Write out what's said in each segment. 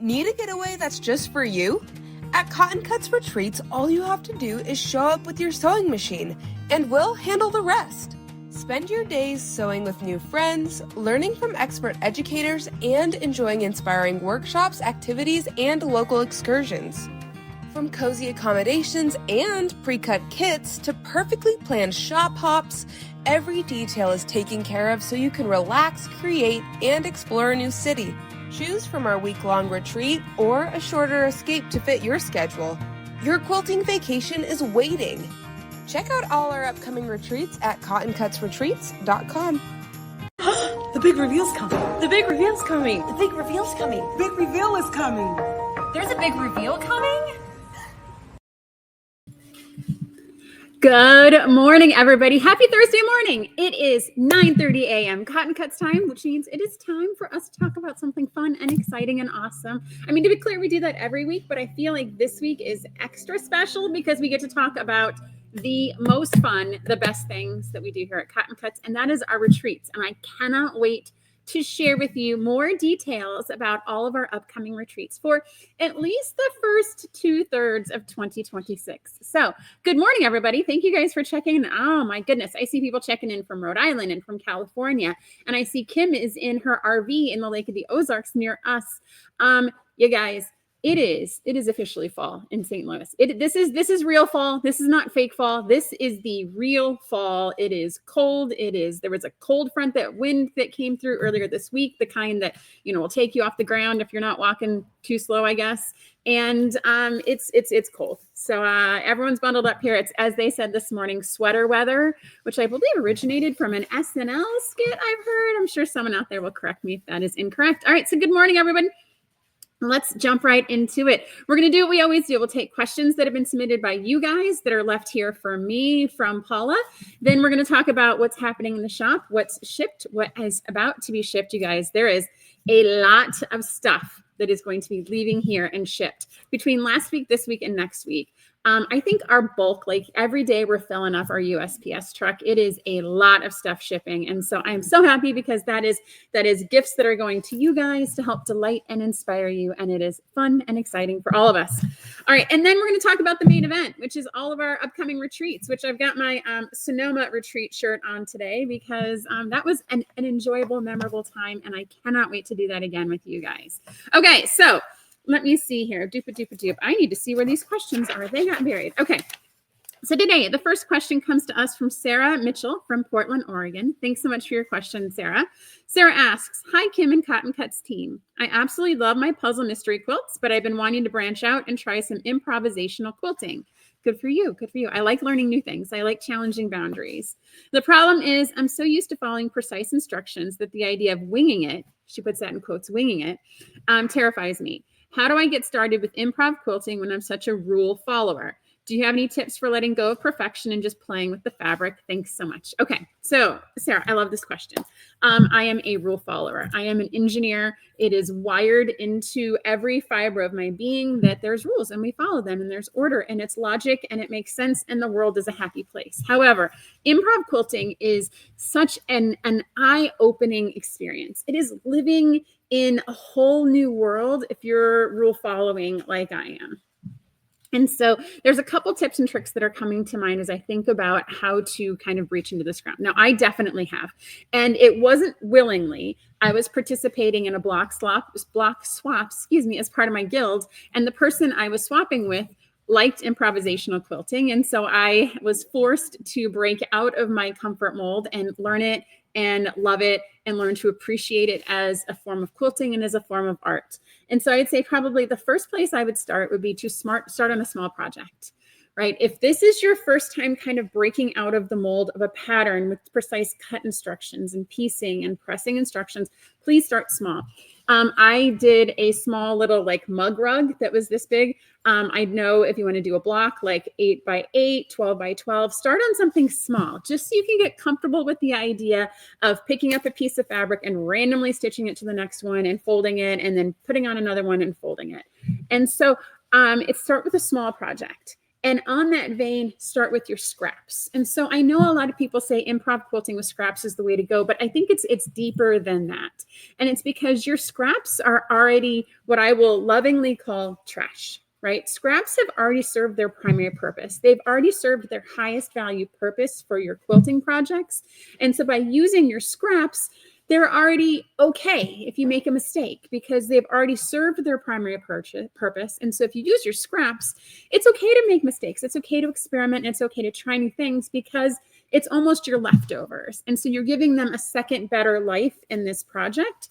Need a getaway that's just for you? At Cotton Cuts Retreats, all you have to do is show up with your sewing machine, and we'll handle the rest. Spend your days sewing with new friends, learning from expert educators, and enjoying inspiring workshops, activities, and local excursions. From cozy accommodations and pre-cut kits to perfectly planned shop hops, every detail is taken care of so you can relax, create, and explore a new city. Choose from our week-long retreat or a shorter escape to fit your schedule. Your quilting vacation is waiting. Check out all our upcoming retreats at cottoncutsretreats.com. The big reveal's coming. The big reveal's coming. The big reveal's coming. Big reveal is coming. There's a big reveal coming? Good morning, everybody. Happy Thursday morning. It is 9:30 a.m. Cotton Cuts time, which means it is time for us to talk about something fun and exciting and awesome. I mean, to be clear, we do that every week, but I feel like this week is extra special because we get to talk about the most fun, the best things that we do here at Cotton Cuts, and that is our retreats. And I cannot wait to share with you more details about all of our upcoming retreats for at least the first 2/3 of 2026. So good morning, everybody. Thank you guys for checking in. Oh my goodness. I see people checking in from Rhode Island and from California. And I see Kim is in her RV in the Lake of the Ozarks near us. You guys, it is officially fall in St. Louis. This is real fall. This is not fake fall. This is the real fall. It is cold. There was a cold front wind that came through earlier this week, the kind that, will take you off the ground if you're not walking too slow, I guess. And it's cold. So everyone's bundled up here. It's, as they said this morning, sweater weather, which I believe originated from an SNL skit I've heard. I'm sure someone out there will correct me if that is incorrect. All right. So good morning, everybody. Let's jump right into it. We're going to do what we always do. We'll take questions that have been submitted by you guys that are left here for me, from Paula. Then we're going to talk about what's happening in the shop, what's shipped, what is about to be shipped. You guys, there is a lot of stuff that is going to be leaving here and shipped between last week, this week, and next week. I think our bulk, like every day we're filling up our USPS truck. It is a lot of stuff shipping. And so I'm so happy because that is gifts that are going to you guys to help delight and inspire you. And it is fun and exciting for all of us. All right. And then we're going to talk about the main event, which is all of our upcoming retreats, which I've got my Sonoma retreat shirt on today because that was an enjoyable, memorable time. And I cannot wait to do that again with you guys. Okay. So let me see here. Doop. I need to see where these questions are. They got buried. Okay. So today, the first question comes to us from Sarah Mitchell from Portland, Oregon. Thanks so much for your question, Sarah. Sarah asks, hi, Kim and Cotton Cuts team. I absolutely love my Puzzle Mystery Quilts, but I've been wanting to branch out and try some improvisational quilting. Good for you. Good for you. I like learning new things. I like challenging boundaries. The problem is I'm so used to following precise instructions that the idea of winging it, she puts that in quotes, winging it, terrifies me. How do I get started with improv quilting when I'm such a rule follower? Do you have any tips for letting go of perfection and just playing with the fabric? Thanks so much. Okay. So Sarah, I love this question. I am a rule follower. I am an engineer. It is wired into every fiber of my being that there's rules and we follow them and there's order and it's logic and it makes sense and the world is a happy place. However, improv quilting is such an eye-opening experience. It is living in a whole new world if you're rule following like I am. And so there's a couple tips and tricks that are coming to mind as I think about how to kind of breach into this ground. Now, I definitely have, and it wasn't willingly. I was participating in a block swap, as part of my guild, and the person I was swapping with liked improvisational quilting. And so I was forced to break out of my comfort mold and learn it and love it and learn to appreciate it as a form of quilting and as a form of art. And so I'd say probably the first place I would start would be to start on a small project, right? If this is your first time kind of breaking out of the mold of a pattern with precise cut instructions and piecing and pressing instructions, please start small. I did a small little like mug rug that was this big. I know if you want to do a block like 8 by 8, 12 by 12, start on something small, just so you can get comfortable with the idea of picking up a piece of fabric and randomly stitching it to the next one and folding it and then putting on another one and folding it. And so start with a small project. And on that vein, start with your scraps. And so I know a lot of people say improv quilting with scraps is the way to go, but I think it's deeper than that. And it's because your scraps are already what I will lovingly call trash, right? Scraps have already served their primary purpose. They've already served their highest value purpose for your quilting projects. And so by using your scraps, they're already okay if you make a mistake because they've already served their primary purpose. And so if you use your scraps, it's okay to make mistakes. It's okay to experiment. It's okay to try new things because it's almost your leftovers. And so you're giving them a second better life in this project.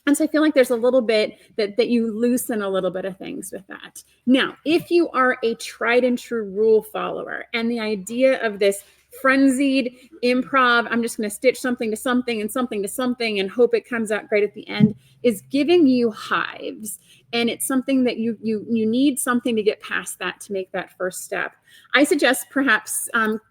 And so I feel like there's a little bit that you loosen a little bit of things with that. Now, if you are a tried and true rule follower and the idea of this frenzied improv, I'm just going to stitch something to something and something to something and hope it comes out great at the end, is giving you hives. And it's something that you need something to get past that to make that first step. I suggest perhaps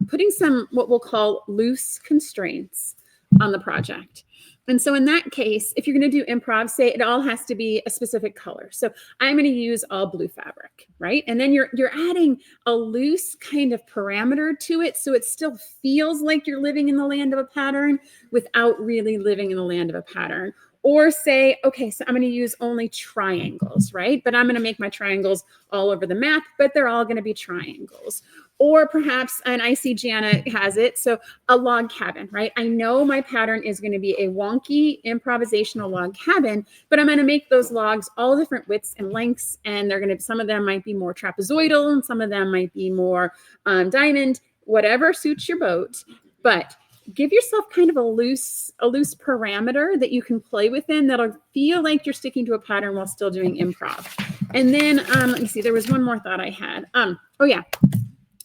putting some what we'll call loose constraints on the project. And so in that case, if you're going to do improv, say it all has to be a specific color. So I'm going to use all blue fabric, right? And then you're adding a loose kind of parameter to it. So it still feels like you're living in the land of a pattern without really living in the land of a pattern. Or say, okay, so I'm going to use only triangles, right? But I'm going to make my triangles all over the map, but they're all going to be triangles. Or perhaps, and I see Jana has it, so a log cabin, right? I know my pattern is going to be a wonky improvisational log cabin, but I'm going to make those logs all different widths and lengths, and they're going to, some of them might be more trapezoidal, and some of them might be more diamond, whatever suits your boat. But give yourself kind of a loose parameter that you can play within that'll feel like you're sticking to a pattern while still doing improv. And then let me see, there was one more thought I had. Oh yeah.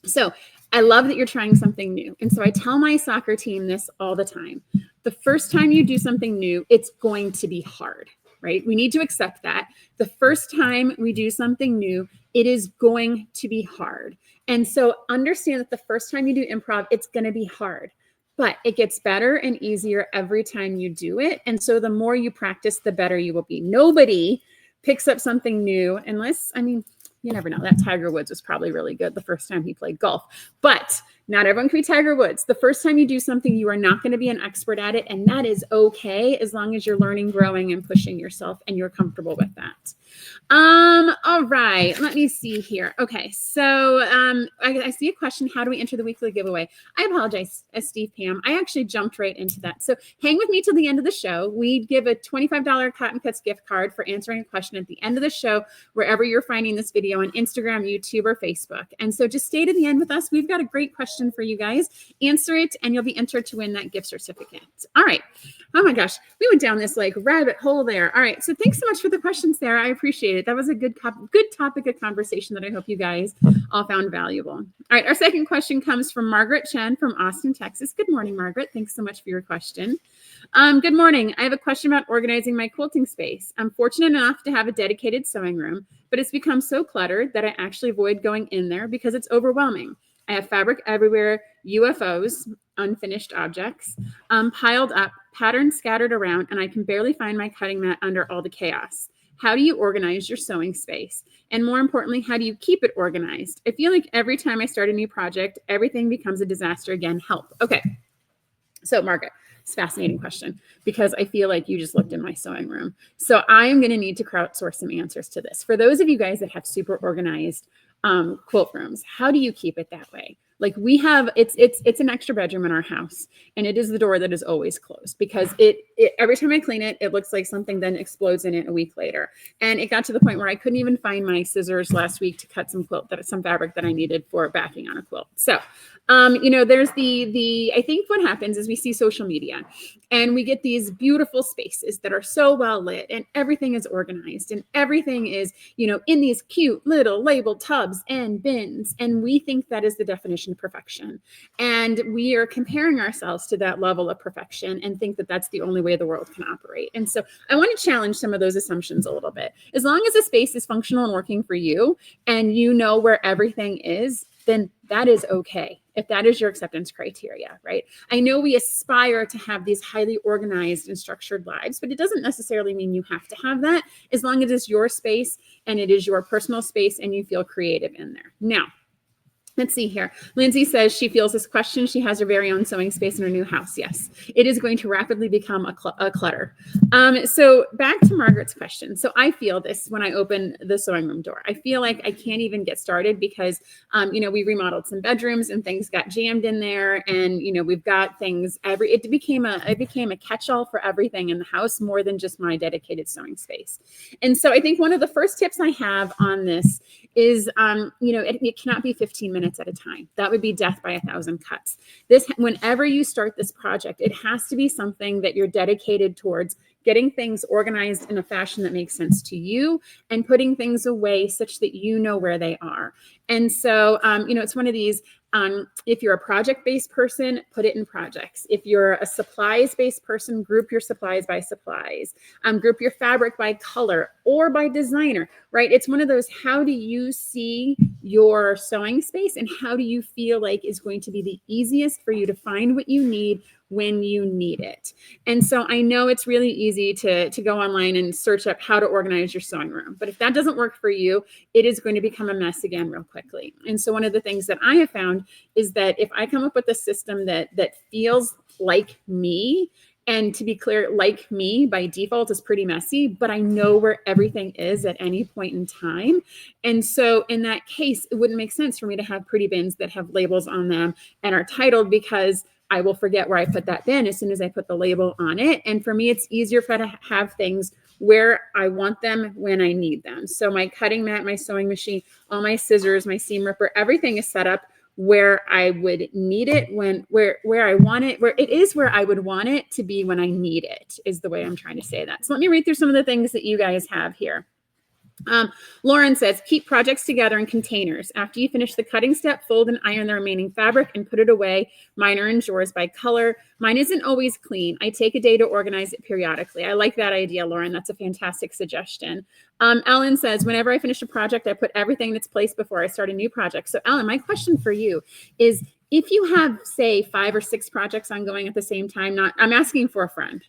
So I love that you're trying something new. And so I tell my soccer team this all the time. The first time you do something new, it's going to be hard, right? We need to accept that. The first time we do something new, it is going to be hard. And so understand that the first time you do improv, it's going to be hard. But it gets better and easier every time you do it. And so the more you practice, the better you will be. Nobody picks up something new unless, I mean, you never know. That Tiger Woods was probably really good the first time he played golf. But not everyone can be Tiger Woods. The first time you do something, you are not going to be an expert at it. And that is okay as long as you're learning, growing, and pushing yourself and you're comfortable with that. All right. Let me see here. Okay. So I see a question. How do we enter the weekly giveaway? I apologize, Steve Pam. I actually jumped right into that. So hang with me till the end of the show. We give a $25 Cotton Cuts gift card for answering a question at the end of the show, wherever you're finding this video on Instagram, YouTube, or Facebook. And so just stay to the end with us. We've got a great question for you guys. Answer it and you'll be entered to win that gift certificate. All right. Oh my gosh. We went down this like rabbit hole there. All right. So thanks so much for the questions, Sarah. I appreciate it. That was a good topic of conversation that I hope you guys all found valuable. All right. Our second question comes from Margaret Chen from Austin, Texas. Good morning, Margaret. Thanks so much for your question. Good morning. I have a question about organizing my quilting space. I'm fortunate enough to have a dedicated sewing room, but it's become so cluttered that I actually avoid going in there because it's overwhelming. I have fabric everywhere, UFOs, unfinished objects, piled up, patterns scattered around, and I can barely find my cutting mat under all the chaos. How do you organize your sewing space? And more importantly, how do you keep it organized? I feel like every time I start a new project, everything becomes a disaster again. Help. Okay. So Margaret, it's a fascinating question because I feel like you just looked in my sewing room. So I am going to need to crowdsource some answers to this. For those of you guys that have super organized quilt rooms, how do you keep it that way? Like we have, it's an extra bedroom in our house, and it is the door that is always closed because it every time I clean it, it looks like something then explodes in it a week later. And it got to the point where I couldn't even find my scissors last week to cut some fabric that I needed for backing on a quilt. So, there's I think what happens is we see social media and we get these beautiful spaces that are so well lit and everything is organized and everything is, in these cute little labeled tubs and bins. And we think that is the definition of perfection. And we are comparing ourselves to that level of perfection and think that that's the only way the world can operate. And so I want to challenge some of those assumptions a little bit. As long as the space is functional and working for you and you know where everything is, then that is okay. If that is your acceptance criteria, right? I know we aspire to have these highly organized and structured lives, but it doesn't necessarily mean you have to have that as long as it's your space and it is your personal space and you feel creative in there. Now, Let's see here. Lindsay says she feels this question. She has her very own sewing space in her new house. Yes, it is going to rapidly become a clutter. So back to Margaret's question. So I feel this when I open the sewing room door. I feel like I can't even get started because, we remodeled some bedrooms and things got jammed in there. And, we've got things it became a catch-all for everything in the house more than just my dedicated sewing space. And so I think one of the first tips I have on this is, it cannot be 15 minutes at a time. That would be death by 1,000 cuts. Whenever you start this project, it has to be something that you're dedicated towards getting things organized in a fashion that makes sense to you and putting things away such that you know where they are. And so, it's one of these, if you're a project-based person, put it in projects. If you're a supplies-based person, group your supplies by supplies, group your fabric by color or by designer, right? It's one of those, how do you see your sewing space and how do you feel like is going to be the easiest for you to find what you need when you need it. And so I know it's really easy to go online and search up how to organize your sewing room. But if that doesn't work for you, it is going to become a mess again real quickly. And so one of the things that I have found is that if I come up with a system that feels like me, and to be clear, like me by default is pretty messy, but I know where everything is at any point in time. And so in that case, it wouldn't make sense for me to have pretty bins that have labels on them and are titled, because I will forget where I put that bin as soon as I put the label on it. And for me, it's easier to have things where I want them when I need them. So my cutting mat, my sewing machine, all my scissors, my seam ripper, everything is set up where I would need it where I want it, where it is where I would want it to be when I need it, is the way I'm trying to say that. So let me read through some of the things that you guys have here. Lauren says, keep projects together in containers. After you finish the cutting step, fold and iron the remaining fabric and put it away. Mine are in drawers by color. Mine isn't always clean. I take a day to organize it periodically. I like that idea, Lauren. That's a fantastic suggestion. Ellen says, whenever I finish a project, I put everything in its place before I start a new project. So Ellen, my question for you is, if you have, say, 5 or 6 projects ongoing at the same time, I'm asking for a friend.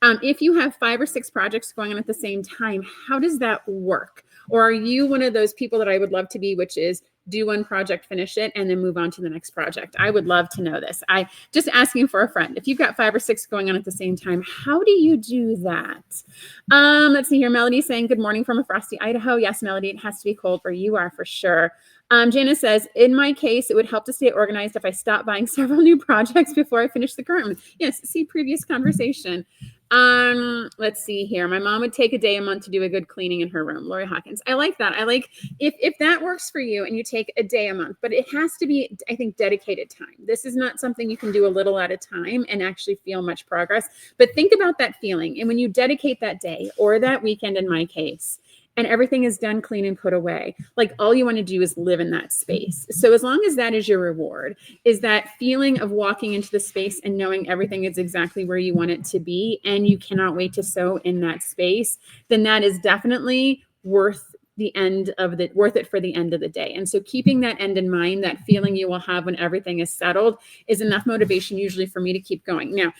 If you have 5 or 6 projects going on at the same time, how does that work? Or are you one of those people that I would love to be, which is do one project, finish it, and then move on to the next project? I would love to know this. I just asking for a friend. If you've got 5 or 6 going on at the same time, how do you do that? Let's see here. Melody saying, good morning from a frosty Idaho. Yes, Melody, it has to be cold where you are for sure. Jana says, in my case, it would help to stay organized if I stop buying several new projects before I finish the current one. Yes, see previous conversation. Let's see here. My mom would take a day a month to do a good cleaning in her room. Lori Hawkins. I like that. I like if that works for you and you take a day a month, but it has to be, I think, dedicated time. This is not something you can do a little at a time and actually feel much progress. But think about that feeling. And when you dedicate that day or that weekend, in my case, and everything is done, clean, and put away, like all you want to do is live in that space. So as long as that is your reward, is that feeling of walking into the space and knowing everything is exactly where you want it to be, and you cannot wait to sew in that space, then that is definitely worth it for the end of the day. And so keeping that end in mind, that feeling you will have when everything is settled, is enough motivation usually for me to keep going. Now,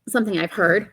something I've heard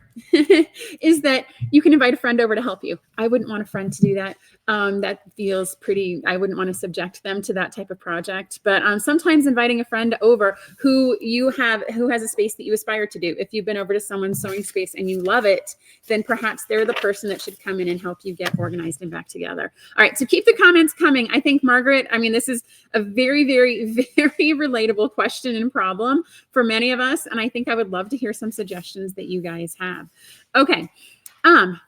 is that you can invite a friend over to help you. I wouldn't want a friend to do that. That feels pretty, I wouldn't want to subject them to that type of project. But sometimes inviting a friend over who has a space that you aspire to do. If you've been over to someone's sewing space and you love it, then perhaps they're the person that should come in and help you get organized and back together. All right, so keep the comments coming. I think, Margaret, this is a very, very, very relatable question and problem for many of us. And I think I would love to hear some suggestions that you guys have. Okay.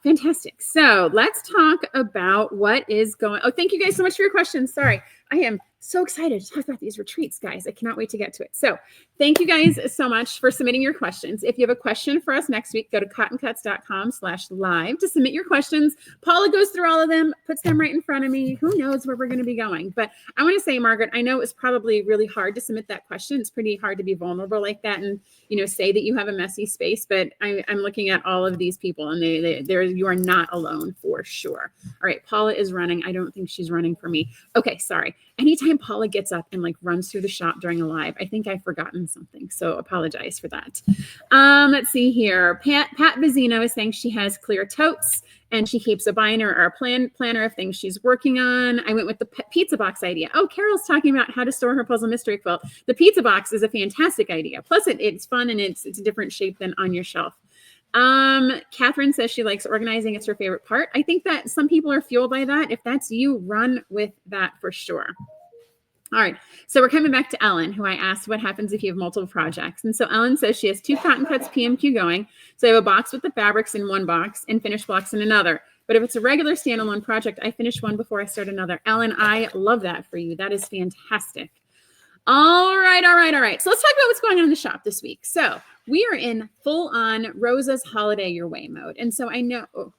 Fantastic. So let's talk about what is going. Oh, thank you guys so much for your questions. Sorry. I am so excited to talk about these retreats, guys. I cannot wait to get to it. So thank you guys so much for submitting your questions. If you have a question for us next week, go to cottoncuts.com/live to submit your questions. Paula goes through all of them, puts them right in front of me. Who knows where we're going to be going? But I want to say, Margaret, I know it was probably really hard to submit that question. It's pretty hard to be vulnerable like that and, say that you have a messy space. But I'm looking at all of these people, and you are not alone for sure. All right, Paula is running. I don't think she's running for me. Okay, sorry. Anytime anytime Paula gets up and like runs through the shop during a live, I think I've forgotten something. So apologize for that. Let's see here. Pat Vizino is saying she has clear totes and she keeps a binder or a planner of things she's working on. I went with the pizza box idea. Oh, Carol's talking about how to store her Puzzle Mystery Quilt. The pizza box is a fantastic idea. Plus it's fun and it's a different shape than on your shelf. Catherine says she likes organizing. It's her favorite part. I think that some people are fueled by that. If that's you, run with that for sure. All right. So we're coming back to Ellen, who I asked what happens if you have multiple projects. And so Ellen says she has 2 cotton cuts PMQ going. So I have a box with the fabrics in one box and finished blocks in another. But if it's a regular standalone project, I finish one before I start another. Ellen, I love that for you. That is fantastic. All right. So let's talk about what's going on in the shop this week. So we are in full on Rosa's Holiday Your Way mode. And so I know, oh,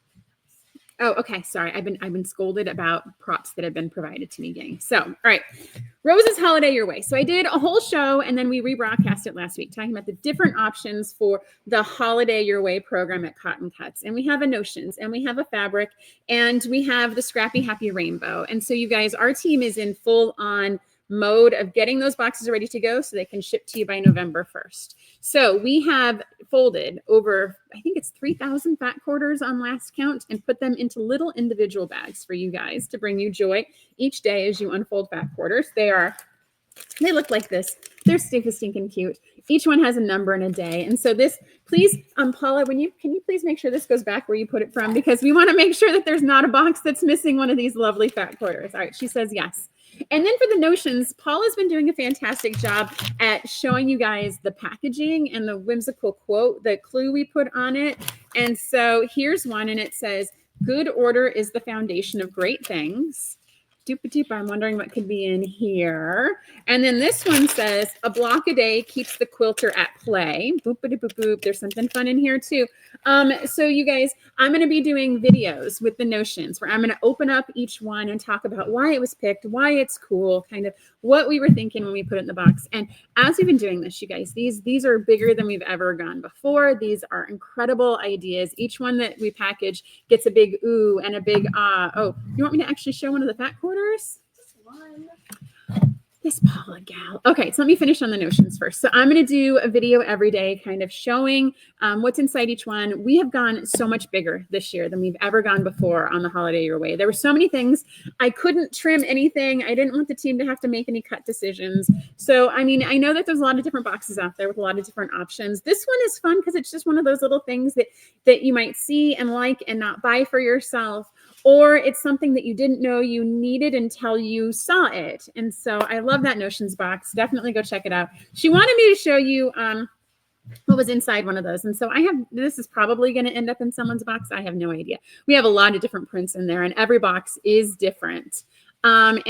okay. Sorry. I've been scolded about props that have been provided to me, gang. So, all right. Rosa's Holiday Your Way. So I did a whole show and then we rebroadcast it last week talking about the different options for the Holiday Your Way program at Cotton Cuts. And we have a notions and we have a fabric and we have the Scrappy Happy Rainbow. And so you guys, our team is in full on mode of getting those boxes ready to go so they can ship to you by November 1st. So we have folded over, I think it's 3,000 fat quarters on last count and put them into little individual bags for you guys to bring you joy each day as you unfold fat quarters. They look like this. They're stinking cute. Each one has a number and a day. And so this, please, Paula, can you please make sure this goes back where you put it from? Because we want to make sure that there's not a box that's missing one of these lovely fat quarters. All right. She says yes. And then for the notions, Paula's been doing a fantastic job at showing you guys the packaging and the whimsical quote, the clue we put on it. And so here's one, and it says, "Good order is the foundation of great things." Doop-a-doop, I'm wondering what could be in here. And then this one says, "A block a day keeps the quilter at play." Boop-a-doop-a-boop. There's something fun in here too. So you guys, I'm going to be doing videos with the notions where I'm going to open up each one and talk about why it was picked, why it's cool, kind of what we were thinking when we put it in the box. And as we've been doing this, you guys, these are bigger than we've ever gone before. These are incredible ideas. Each one that we package gets a big ooh and a big ah. Oh, you want me to actually show one of the fat quarters? Just one. This Paula gal. Okay, so let me finish on the notions first. So I'm going to do a video every day kind of showing what's inside each one. We have gone so much bigger this year than we've ever gone before on the Holiday Your Way. There were so many things. I couldn't trim anything. I didn't want the team to have to make any cut decisions. So, I mean, I know that there's a lot of different boxes out there with a lot of different options. This one is fun because it's just one of those little things that you might see and like and not buy for yourself. Or it's something that you didn't know you needed until you saw it. And so I love that notions box. Definitely go check it out. She wanted me to show you what was inside one of those. And so this is probably going to end up in someone's box. I have no idea. We have a lot of different prints in there and every box is different. And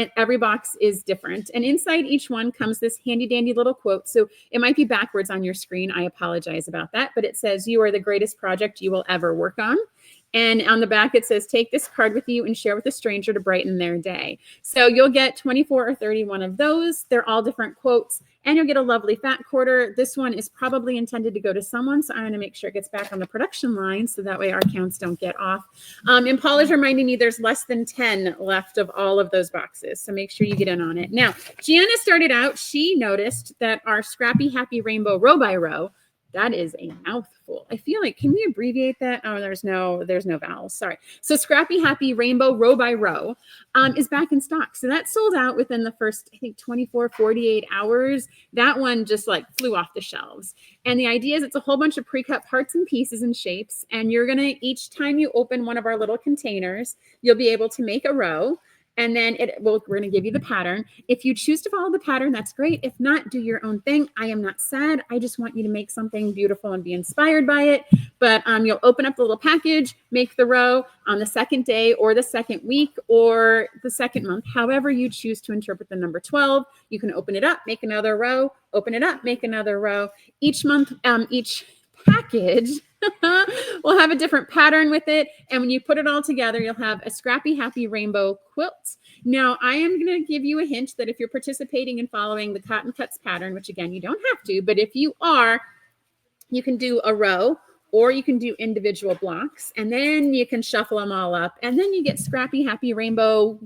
inside each one comes this handy dandy little quote. So it might be backwards on your screen. I apologize about that, but it says, "You are the greatest project you will ever work on." And on the back, it says, "Take this card with you and share with a stranger to brighten their day." So you'll get 24 or 31 of those. They're all different quotes. And you'll get a lovely fat quarter. This one is probably intended to go to someone. So I'm going to make sure it gets back on the production line so that way our counts don't get off. And Paula's reminding me there's less than 10 left of all of those boxes. So make sure you get in on it. Now, Gianna started out. She noticed that our Scrappy Happy Rainbow row by row, that is a mouthful. I feel like, can we abbreviate that? Oh, there's no vowels. Sorry. So Scrappy Happy Rainbow row by row is back in stock. So that sold out within the first, I think, 24, 48 hours. That one just like flew off the shelves. And the idea is it's a whole bunch of pre-cut parts and pieces and shapes. And you're going to, each time you open one of our little containers, you'll be able to make a row. And then we're going to give you the pattern. If you choose to follow the pattern, that's great. If not, do your own thing. I am not sad. I just want you to make something beautiful and be inspired by it. But you'll open up the little package, make the row on the second day or the second week or the second month, however you choose to interpret the number 12. You can open it up, make another row, open it up, make another row. Each month, each package we'll have a different pattern with it. And when you put it all together, you'll have a Scrappy Happy Rainbow quilt. Now, I am going to give you a hint that if you're participating in following the Cotton Cuts pattern, which again, you don't have to, but if you are, you can do a row or you can do individual blocks and then you can shuffle them all up and then you get Scrappy Happy Rainbow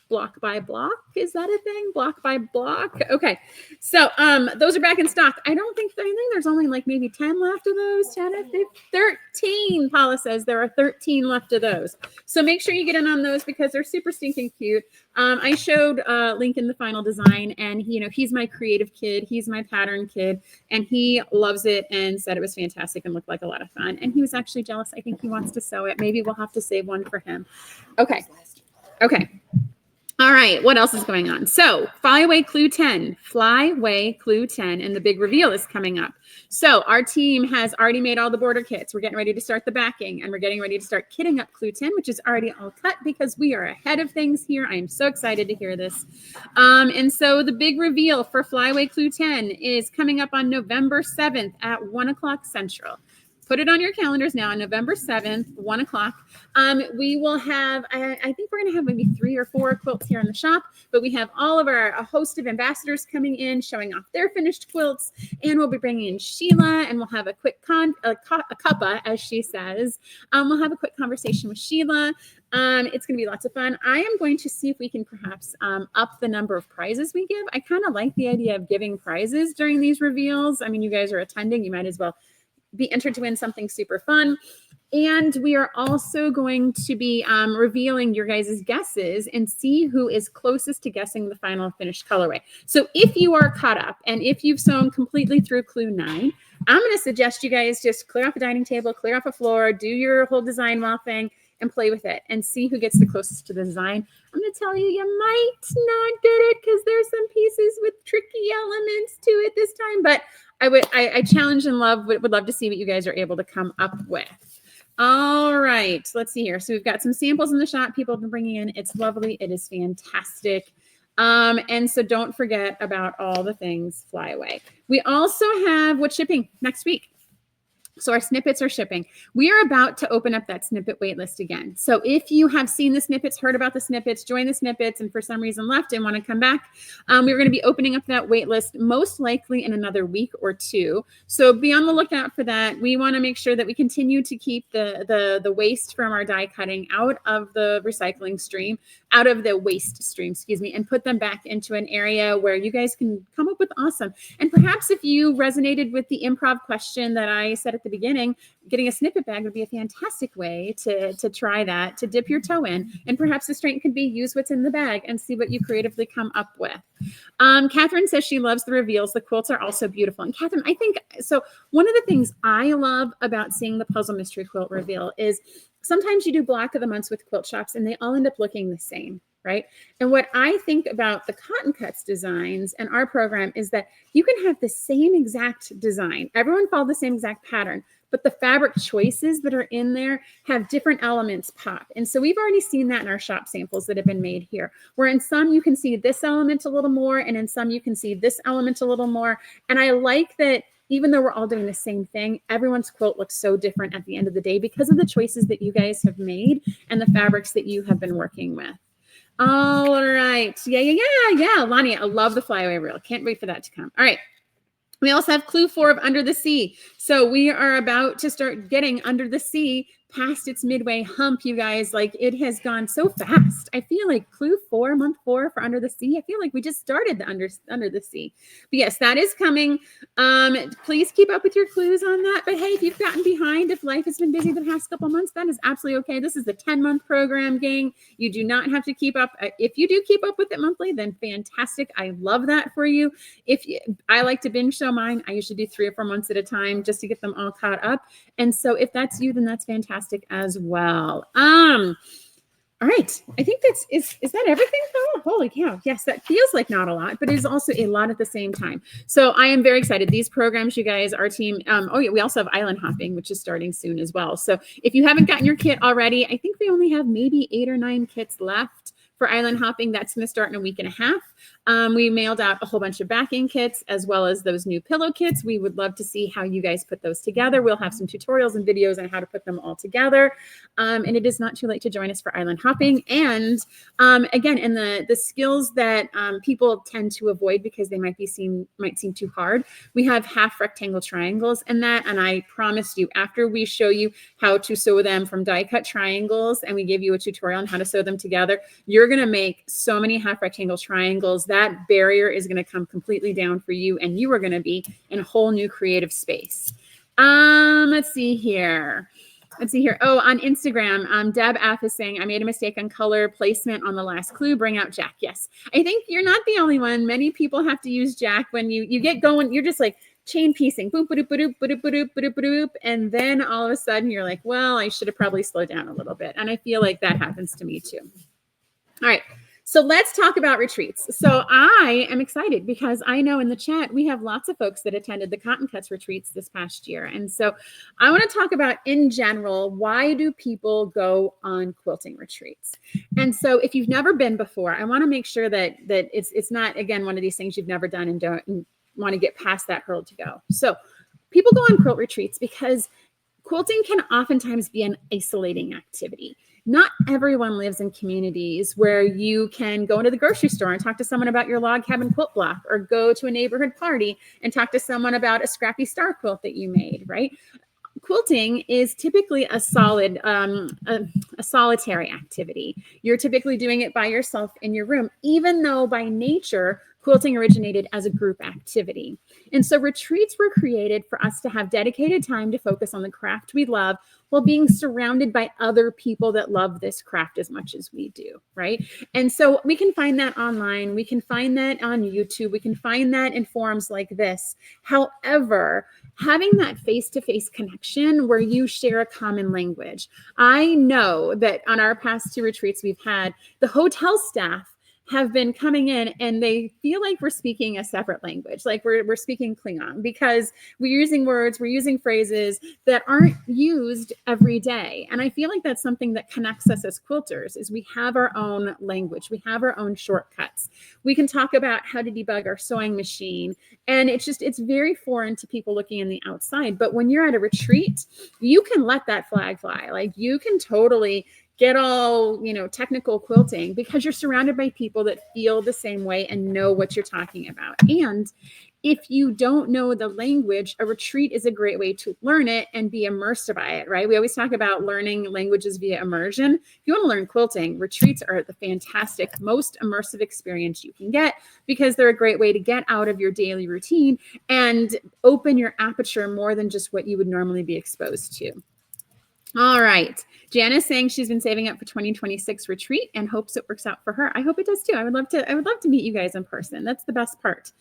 block by block. Is that a thing? Block by block. Okay. So those are back in stock. I think there's only like maybe 10 left of those. 10 or 13. Paula says there are 13 left of those. So make sure you get in on those because they're super stinking cute. I showed Lincoln the final design, and he's my creative kid. He's my pattern kid, and he loves it and said it was fantastic and looked like a lot of fun. And he was actually jealous. I think he wants to sew it. Maybe we'll have to save one for him. Okay. All right, what else is going on? So Flyaway Clue 10, and the big reveal is coming up. So our team has already made all the border kits. We're getting ready to start the backing, and we're getting ready to start kitting up Clue 10, which is already all cut because we are ahead of things here. I am so excited to hear this. And so the big reveal for Flyaway Clue 10 is coming up on November 7th at 1 o'clock Central. Put it on your calendars now on November 7th, 1 o'clock. We will have, I think we're going to have maybe 3 or 4 quilts here in the shop, but we have all of a host of ambassadors coming in, showing off their finished quilts, and we'll be bringing in Sheila, and we'll have a quick a cuppa, as she says. We'll have a quick conversation with Sheila. It's going to be lots of fun. I am going to see if we can perhaps up the number of prizes we give. I kind of like the idea of giving prizes during these reveals. I mean, you guys are attending. You might as well be entered to win something super fun. And we are also going to be revealing your guys' guesses and see who is closest to guessing the final finished colorway. So if you are caught up and if you've sewn completely through Clue 9, I'm going to suggest you guys just clear off a dining table, clear off a floor, do your whole design wall thing, and play with it and see who gets the closest to the design. I'm going to tell you, you might not get it because there's some pieces with tricky elements to it this time, but I challenge and would love to see what you guys are able to come up with. All right, let's see here. So we've got some samples in the shop people have been bringing in. It's lovely. It is fantastic. And so don't forget about all the things Flyaway. We also have what's shipping next week. So our snippets are shipping. We are about to open up that snippet waitlist again. So if you have seen the snippets, heard about the snippets, joined the snippets, and for some reason left and want to come back, we're going to be opening up that waitlist most likely in another week or 2. So be on the lookout for that. We want to make sure that we continue to keep the waste from our die cutting out of the recycling stream, out of the waste stream, and put them back into an area where you guys can come up with awesome. And perhaps if you resonated with the improv question that I said at the beginning, getting a snippet bag would be a fantastic way to try that, to dip your toe in. And perhaps the strength could be use what's in the bag and see what you creatively come up with. Catherine says she loves the reveals. The quilts are also beautiful. And Catherine, I think, so one of the things I love about seeing the Puzzle Mystery Quilt reveal is sometimes you do block of the months with quilt shops and they all end up looking the same, right? And what I think about the Cotton Cuts designs and our program is that you can have the same exact design. Everyone follow the same exact pattern, but the fabric choices that are in there have different elements pop. And so we've already seen that in our shop samples that have been made here, where in some you can see this element a little more, and in some you can see this element a little more. And I like that even though we're all doing the same thing, everyone's quilt looks so different at the end of the day because of the choices that you guys have made and the fabrics that you have been working with. All right. Yeah. Lonnie, I love the Flyaway reel. Can't wait for that to come. All right. We also have Clue 4 of Under the Sea. So we are about to start getting Under the Sea past its midway hump, you guys. Like, it has gone so fast. I feel like Clue 4, month 4 for Under the Sea. I feel like we just started the Under the Sea. But yes, that is coming. Please keep up with your clues on that. But hey, if you've gotten behind, if life has been busy the past couple months, that is absolutely okay. This is the 10-month program, gang. You do not have to keep up. If you do keep up with it monthly, then fantastic. I love that for you. I like to binge sew mine. I usually do 3 or 4 months at a time just to get them all caught up. And so if that's you, then that's fantastic as well. All right. I think is that everything? Oh, holy cow. Yes, that feels like not a lot, but it is also a lot at the same time. So I am very excited. These programs, you guys, our team, we also have island hopping, which is starting soon as well. So if you haven't gotten your kit already, I think we only have maybe 8 or 9 kits left for island hopping. That's going to start in a week and a half. We mailed out a whole bunch of backing kits as well as those new pillow kits. We would love to see how you guys put those together. We'll have some tutorials and videos on how to put them all together. And it is not too late to join us for island hopping. And again, in the skills that people tend to avoid because they might seem too hard, we have half rectangle triangles in that. And I promise you, after we show you how to sew them from die cut triangles and we give you a tutorial on how to sew them together, you're you're going to make so many half rectangle triangles. That barrier is going to come completely down for you, and you are going to be in a whole new creative space. Let's see here. Oh, on Instagram, Deb F is saying, I made a mistake on color placement on the last clue. Bring out Jack. Yes. I think you're not the only one. Many people have to use Jack when you get going. You're just like chain piecing, boop, boop, boop, boop, boop, boop, boop. And then all of a sudden you're like, well, I should have probably slowed down a little bit. And I feel like that happens to me too. All right. So let's talk about retreats. So I am excited because I know in the chat, we have lots of folks that attended the Cotton Cuts retreats this past year. And so I want to talk about in general, why do people go on quilting retreats? And so if you've never been before, I want to make sure that it's not, again, one of these things you've never done and don't want to get past that hurdle to go. So people go on quilt retreats because quilting can oftentimes be an isolating activity. Not everyone lives in communities where you can go into the grocery store and talk to someone about your log cabin quilt block, or go to a neighborhood party and talk to someone about a scrappy star quilt that you made, right? Quilting is typically a solitary activity. You're typically doing it by yourself in your room, even though by nature, quilting originated as a group activity. And so retreats were created for us to have dedicated time to focus on the craft we love while being surrounded by other people that love this craft as much as we do, right? And so we can find that online. We can find that on YouTube. We can find that in forums like this. However, having that face-to-face connection where you share a common language. I know that on our past 2 retreats we've had, the hotel staff have been coming in and they feel like we're speaking a separate language, like we're speaking Klingon, because we're using words, we're using phrases that aren't used every day. And I feel like that's something that connects us as quilters, is we have our own language, we have our own shortcuts. We can talk about how to debug our sewing machine, and it's very foreign to people looking in the outside. But when you're at a retreat, you can let that flag fly. Like you can totally get all, technical quilting because you're surrounded by people that feel the same way and know what you're talking about. And if you don't know the language, a retreat is a great way to learn it and be immersed by it, right? We always talk about learning languages via immersion. If you want to learn quilting, retreats are the fantastic, most immersive experience you can get because they're a great way to get out of your daily routine and open your aperture more than just what you would normally be exposed to. All right. Jana's saying she's been saving up for 2026 retreat and hopes it works out for her. I hope it does too. I would love to meet you guys in person. That's the best part.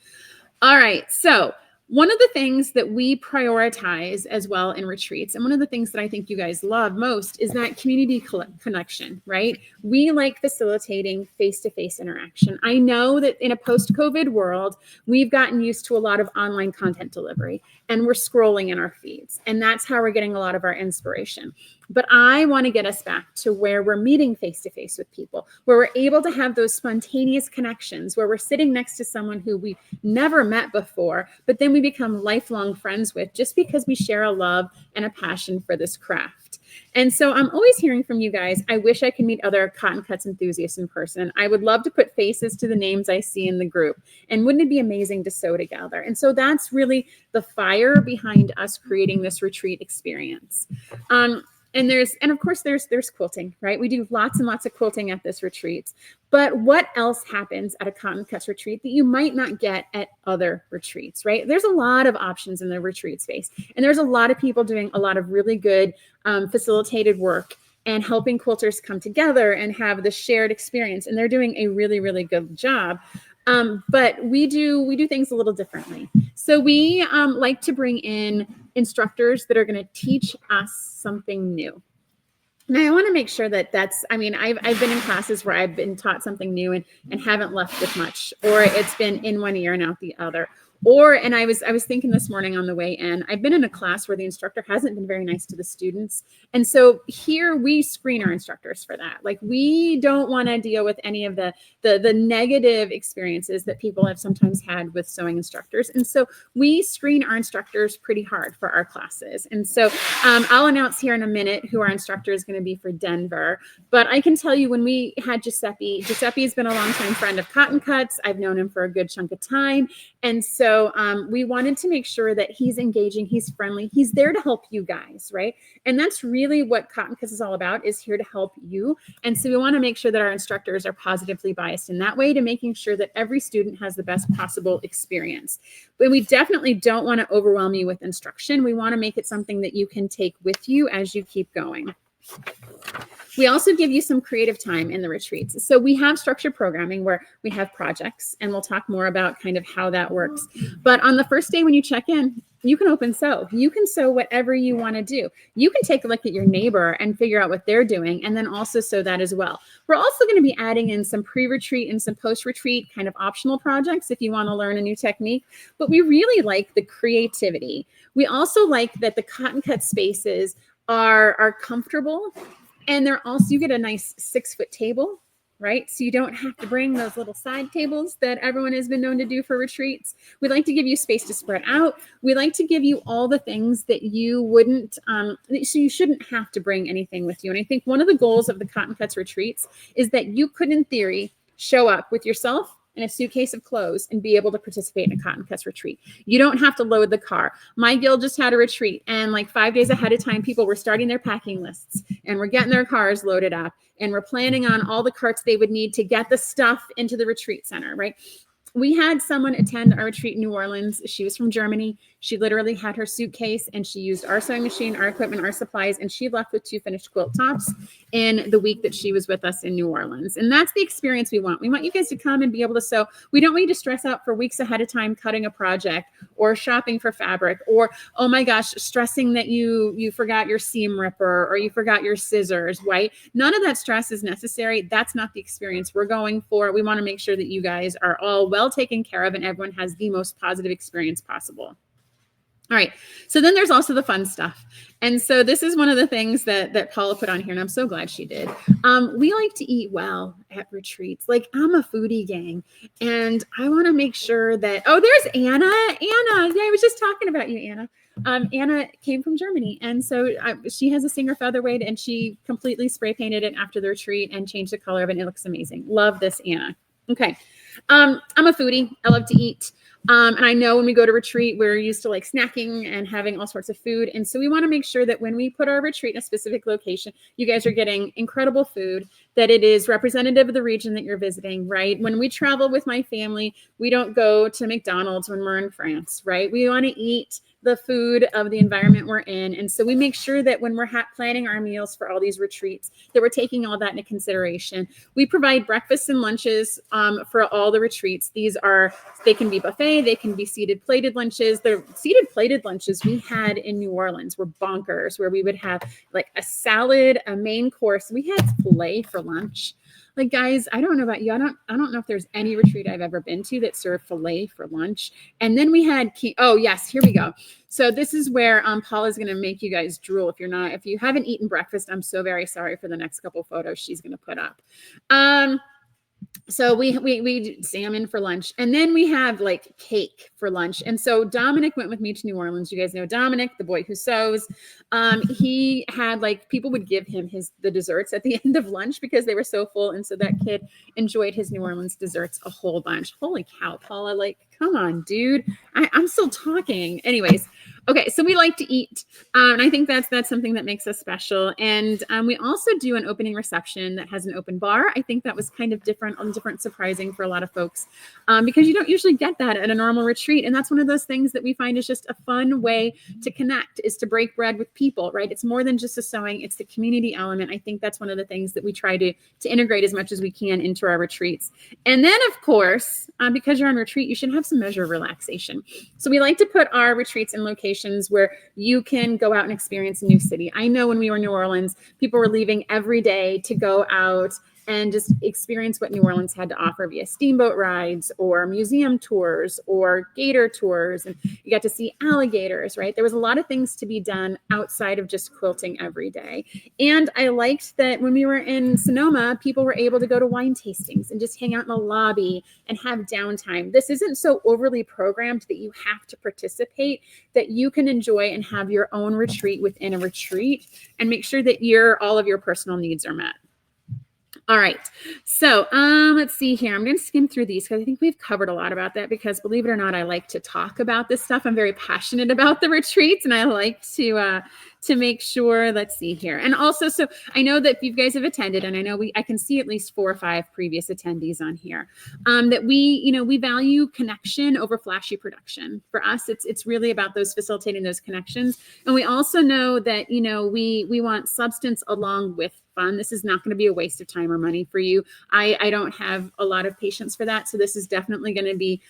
All right. So one of the things that we prioritize as well in retreats, and one of the things that I think you guys love most, is that community connection, right? We like facilitating face-to-face interaction. I know that in a post-COVID world, we've gotten used to a lot of online content delivery, and we're scrolling in our feeds, and that's how we're getting a lot of our inspiration. But I want to get us back to where we're meeting face-to-face with people, where we're able to have those spontaneous connections, where we're sitting next to someone who we never met before, but then we become lifelong friends with just because we share a love and a passion for this craft. And so I'm always hearing from you guys. I wish I could meet other Cotton Cuts enthusiasts in person. I would love to put faces to the names I see in the group. And wouldn't it be amazing to sew together? And so that's really the fire behind us creating this retreat experience. And of course there's quilting, right? We do lots and lots of quilting at this retreat. But what else happens at a Cotton Cuts retreat that you might not get at other retreats, right? There's a lot of options in the retreat space. And there's a lot of people doing a lot of really good facilitated work and helping quilters come together and have the shared experience. And they're doing a really, really good job. But we do things a little differently. So we like to bring in instructors that are going to teach us something new. And I want to make sure that I've been in classes where I've been taught something new and haven't left with much, or it's been in one ear and out the other. And I was thinking this morning on the way in, I've been in a class where the instructor hasn't been very nice to the students. And so here we screen our instructors for that. Like we don't want to deal with any of the negative experiences that people have sometimes had with sewing instructors. And so we screen our instructors pretty hard for our classes. And so I'll announce here in a minute who our instructor is going to be for Denver. But I can tell you when we had Giuseppe has been a longtime friend of Cotton Cuts. I've known him for a good chunk of time. And so so we wanted to make sure that he's engaging, he's friendly, he's there to help you guys, right? And that's really what Cotton Cuts is all about, is here to help you. And so we want to make sure that our instructors are positively biased in that way, to making sure that every student has the best possible experience. But we definitely don't want to overwhelm you with instruction. We want to make it something that you can take with you as you keep going. We also give you some creative time in the retreats. So we have structured programming where we have projects, and we'll talk more about kind of how that works. But on the first day when you check in, you can open sew. You can sew whatever you want to do. You can take a look at your neighbor and figure out what they're doing, and then also sew that as well. We're also going to be adding in some pre-retreat and some post-retreat kind of optional projects if you want to learn a new technique. But we really like the creativity. We also like that the Cotton Cut spaces are comfortable, and they're also, you get a nice 6-foot table, right? So you don't have to bring those little side tables that everyone has been known to do for retreats. We like to give you space to spread out. We like to give you all the things that you wouldn't, so you shouldn't have to bring anything with you. And I think one of the goals of the Cotton Cuts retreats is that you could, in theory, show up with yourself and a suitcase of clothes and be able to participate in a Cotton Cuts retreat. You don't have to load the car. My guild just had a retreat, and like 5 days ahead of time, people were starting their packing lists, and we're getting their cars loaded up, and we're planning on all the carts they would need to get the stuff into the retreat center, right? We had someone attend our retreat in New Orleans. She was from Germany. She literally had her suitcase, and she used our sewing machine, our equipment, our supplies, and she left with 2 finished quilt tops in the week that she was with us in New Orleans. And that's the experience we want. We want you guys to come and be able to sew. We don't want you to stress out for weeks ahead of time cutting a project or shopping for fabric, or, oh my gosh, stressing that you forgot your seam ripper or you forgot your scissors, right? None of that stress is necessary. That's not the experience we're going for. We want to make sure that you guys are all well taken care of and everyone has the most positive experience possible. All right. So then there's also the fun stuff. And so this is one of the things that Paula put on here, and I'm so glad she did. We like to eat well at retreats. Like, I'm a foodie gang, and I want to make sure that, oh, there's Anna. Anna. Yeah, I was just talking about you, Anna. Anna came from Germany, and so she has a Singer Featherweight, and she completely spray painted it after the retreat and changed the color of it, and it looks amazing. Love this, Anna. Okay. I'm a foodie. I love to eat. And I know when we go to retreat, we're used to like snacking and having all sorts of food. And so we want to make sure that when we put our retreat in a specific location, you guys are getting incredible food, that it is representative of the region that you're visiting, right? When we travel with my family, we don't go to McDonald's when we're in France, right? We want to eat the food of the environment we're in. And so we make sure that when we're planning our meals for all these retreats, that we're taking all that into consideration. We provide breakfasts and lunches for all the retreats. They can be buffet, they can be seated plated lunches. The seated plated lunches we had in New Orleans were bonkers, where we would have like a salad, a main course. We had filet for lunch. Like, guys, I don't know about you. I don't know if there's any retreat I've ever been to that served filet for lunch. And then we had oh yes, here we go. So this is where Paula's going to make you guys drool. If you haven't eaten breakfast, I'm so very sorry for the next couple photos she's going to put up. So we do salmon for lunch, and then we have like cake for lunch. And so Dominic went with me to New Orleans. You guys know Dominic, the boy who sews. He had people would give him the desserts at the end of lunch because they were so full. And so that kid enjoyed his New Orleans desserts a whole bunch. Holy cow, Paula, come on, dude. I'm still talking. Anyways. Okay, so we like to eat, and I think that's something that makes us special. And we also do an opening reception that has an open bar. I think that was kind of different, surprising for a lot of folks, because you don't usually get that at a normal retreat. And that's one of those things that we find is just a fun way to connect, is to break bread with people, right? It's more than just a sewing; it's the community element. I think that's one of the things that we try to integrate as much as we can into our retreats. And then, of course, because you're on retreat, you should have some measure of relaxation. So we like to put our retreats in locations where you can go out and experience a new city. I know when we were in New Orleans, people were leaving every day to go out and just experience what New Orleans had to offer via steamboat rides or museum tours or gator tours. And you got to see alligators, right? There was a lot of things to be done outside of just quilting every day. And I liked that when we were in Sonoma, people were able to go to wine tastings and just hang out in the lobby and have downtime. This isn't so overly programmed that you have to participate, that you can enjoy and have your own retreat within a retreat and make sure that all of your personal needs are met. All right. So let's see here. I'm going to skim through these because I think we've covered a lot about that because believe it or not, I like to talk about this stuff. I'm very passionate about the retreats and I like to make sure, let's see here. And also, so I know that you guys have attended and I know I can see at least 4 or 5 previous attendees on here, that we value connection over flashy production. For us, it's really about those facilitating those connections. And we also know that, we want substance along with fun. This is not going to be a waste of time or money for you. I don't have a lot of patience for that. So this is definitely going to be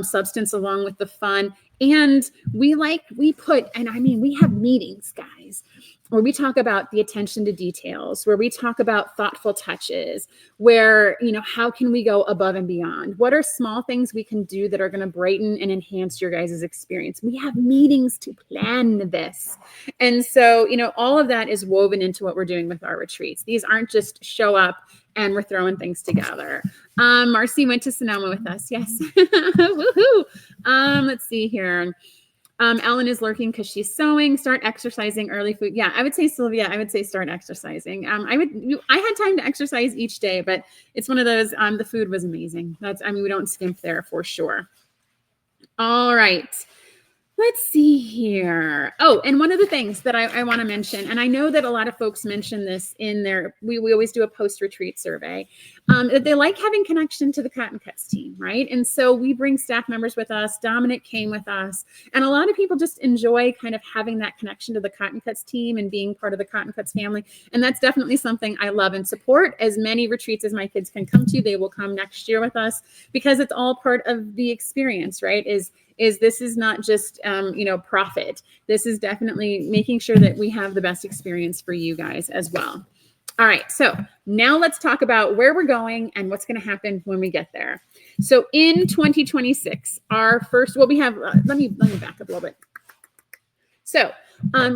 substance along with the fun. And we have meetings, guys, where we talk about the attention to details, where we talk about thoughtful touches, where, how can we go above and beyond? What are small things we can do that are going to brighten and enhance your guys' experience? We have meetings to plan this. And so, all of that is woven into what we're doing with our retreats. These aren't just show up and we're throwing things together. Marcy went to Sonoma with us. Yes. Woohoo. Let's see here. Ellen is lurking because she's sewing. Start exercising, early food. Yeah, I would say, Sylvia, I would say start exercising. I had time to exercise each day, but it's one of those, the food was amazing. We don't skimp there for sure. All right. Let's see here. Oh, and one of the things that I want to mention, and I know that a lot of folks mention this in we always do a post-retreat survey, that they like having connection to the Cotton Cuts team, right? And so we bring staff members with us. Dominic came with us. And a lot of people just enjoy kind of having that connection to the Cotton Cuts team and being part of the Cotton Cuts family. And that's definitely something I love and support. As many retreats as my kids can come to, they will come next year with us because it's all part of the experience, right? This is not just, profit. This is definitely making sure that we have the best experience for you guys as well. All right. So now let's talk about where we're going and what's going to happen when we get there. So in 2026, our first, let me back up a little bit. So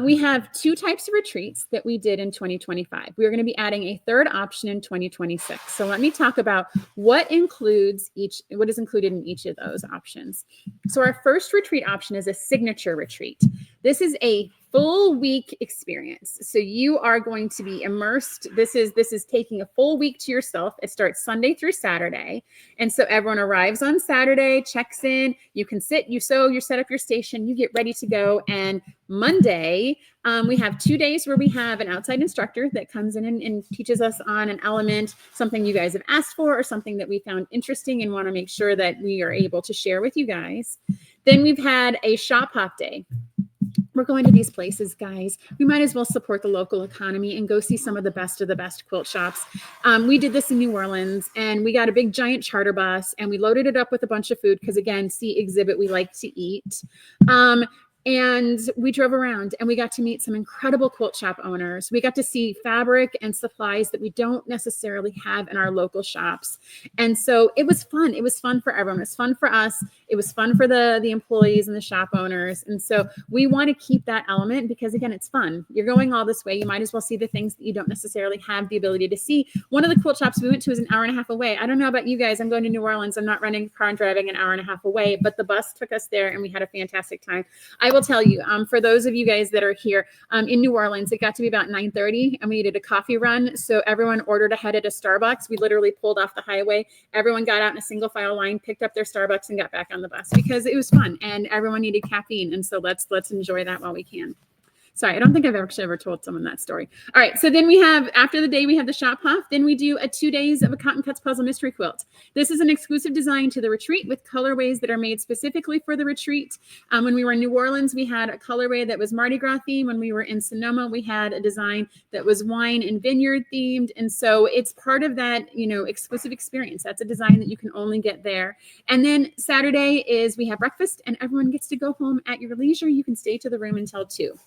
we have 2 types of retreats that we did in 2025. We're going to be adding a third option in 2026. So let me talk about what is included in each of those options. So our first retreat option is a signature retreat. This is a full week experience. So you are going to be immersed. This is taking a full week to yourself. It starts Sunday through Saturday. And so everyone arrives on Saturday, checks in, you can sit, you sew, you set up your station, you get ready to go. And Monday, we have 2 days where we have an outside instructor that comes in and teaches us on an element, something you guys have asked for or something that we found interesting and want to make sure that we are able to share with you guys. Then we've had a shop hop day. We're going to these places, guys. We might as well support the local economy and go see some of the best quilt shops. We did this in New Orleans and we got a big giant charter bus and we loaded it up with a bunch of food because again, see exhibit, we like to eat. And we drove around and we got to meet some incredible quilt shop owners. We got to see fabric and supplies that we don't necessarily have in our local shops. And so it was fun. It was fun for everyone. It was fun for us. It was fun for the employees and the shop owners. And so we want to keep that element because again, it's fun. You're going all this way. You might as well see the things that you don't necessarily have the ability to see. One of the quilt shops we went to is an hour and a half away. I don't know about you guys. I'm going to New Orleans. I'm not renting a car and driving an hour and a half away, but the bus took us there and we had a fantastic time. I will tell you, for those of you guys that are here in New Orleans, it got to be about 9:30 and we needed a coffee run. So everyone ordered ahead at a Starbucks. We literally pulled off the highway. Everyone got out in a single file line, picked up their Starbucks and got back on the bus because it was fun and everyone needed caffeine. And so let's enjoy that while we can. Sorry, I don't think I've actually ever told someone that story. All right, so then we have, after the day, we have the shop hop. Then we do 2 days of a Cotton Cuts Puzzle Mystery Quilt. This is an exclusive design to the retreat with colorways that are made specifically for the retreat. When we were in New Orleans, we had a colorway that was Mardi Gras themed. When we were in Sonoma, we had a design that was wine and vineyard themed. And so it's part of that, exclusive experience. That's a design that you can only get there. And then Saturday is we have breakfast and everyone gets to go home at your leisure. You can stay to the room until 2.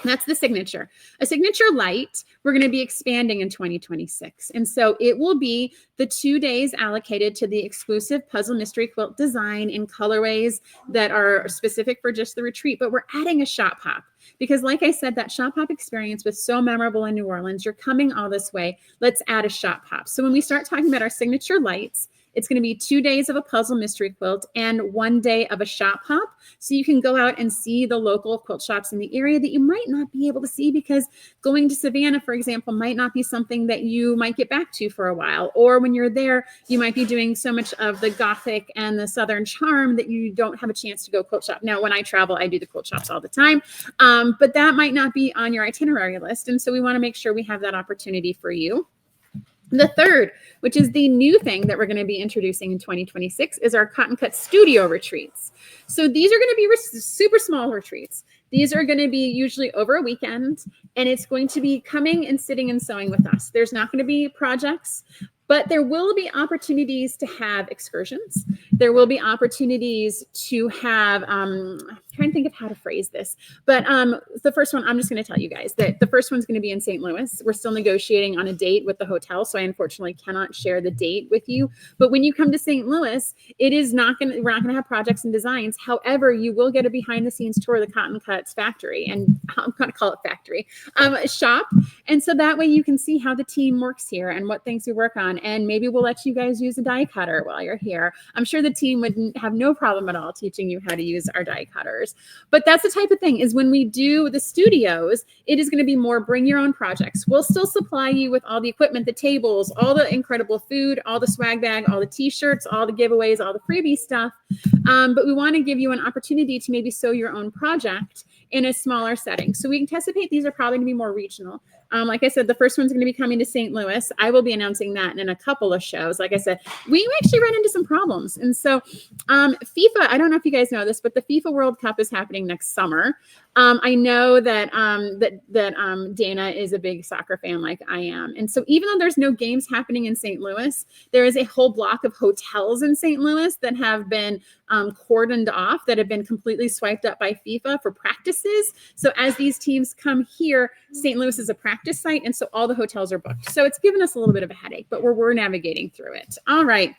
That's the signature. A signature light, we're going to be expanding in 2026. And so it will be the 2 days allocated to the exclusive Puzzle Mystery Quilt design in colorways that are specific for just the retreat. But we're adding a shop hop because like I said, that shop hop experience was so memorable in New Orleans. You're coming all this way. Let's add a shop hop. So when we start talking about our signature lights, It's going to be 2 days of a puzzle mystery quilt and 1 day of a shop hop. So you can go out and see the local quilt shops in the area that you might not be able to see because going to Savannah, for example, might not be something that you might get back to for a while. Or when you're there, you might be doing so much of the Gothic and the Southern charm that you don't have a chance to go quilt shop. Now, when I travel, I do the quilt shops all the time, but that might not be on your itinerary list. And so we want to make sure we have that opportunity for you. The third, which is the new thing that we're going to be introducing in 2026, is our Cotton Cut Studio retreats. So these are going to be super small retreats. These are going to be usually over a weekend, and it's going to be coming and sitting and sewing with us. There's not going to be projects, but there will be opportunities to have excursions. There will be opportunities to have, I'm trying to think of how to phrase this, but the first one, I'm just going to tell you guys that the first one's going to be in St. Louis. We're still negotiating on a date with the hotel, so I unfortunately cannot share the date with you. But when you come to St. Louis, it is not going to, we're not going to have projects and designs. However, you will get a behind the scenes tour of the Cotton Cuts factory, and I'm going to call it factory, shop. And so that way you can see how the team works here and what things we work on. And maybe we'll let you guys use a die cutter while you're here. I'm sure the team would have no problem at all teaching you how to use our die cutters. But that's the type of thing is when we do the studios, it is going to be more bring your own projects. We'll still supply you with all the equipment, the tables, all the incredible food, all the swag bag, all the t-shirts, all the giveaways, all the freebie stuff. But we want to give you an opportunity to maybe sew your own project in a smaller setting. So we anticipate these are probably going to be more regional. Like I said, the first one's going to be coming to St. Louis. I will be announcing that in a couple of shows. Like I said, we actually ran into some problems. And so FIFA, I don't know if you guys know this, but the FIFA World Cup is happening next summer. I know that Dana is a big soccer fan like I am. And so even though there's no games happening in St. Louis, there is a whole block of hotels in St. Louis that have been cordoned off, that have been completely swiped up by FIFA for practices. So as these teams come here, St. Louis is a practice site. And so all the hotels are booked. So it's given us a little bit of a headache, but we're navigating through it. All right.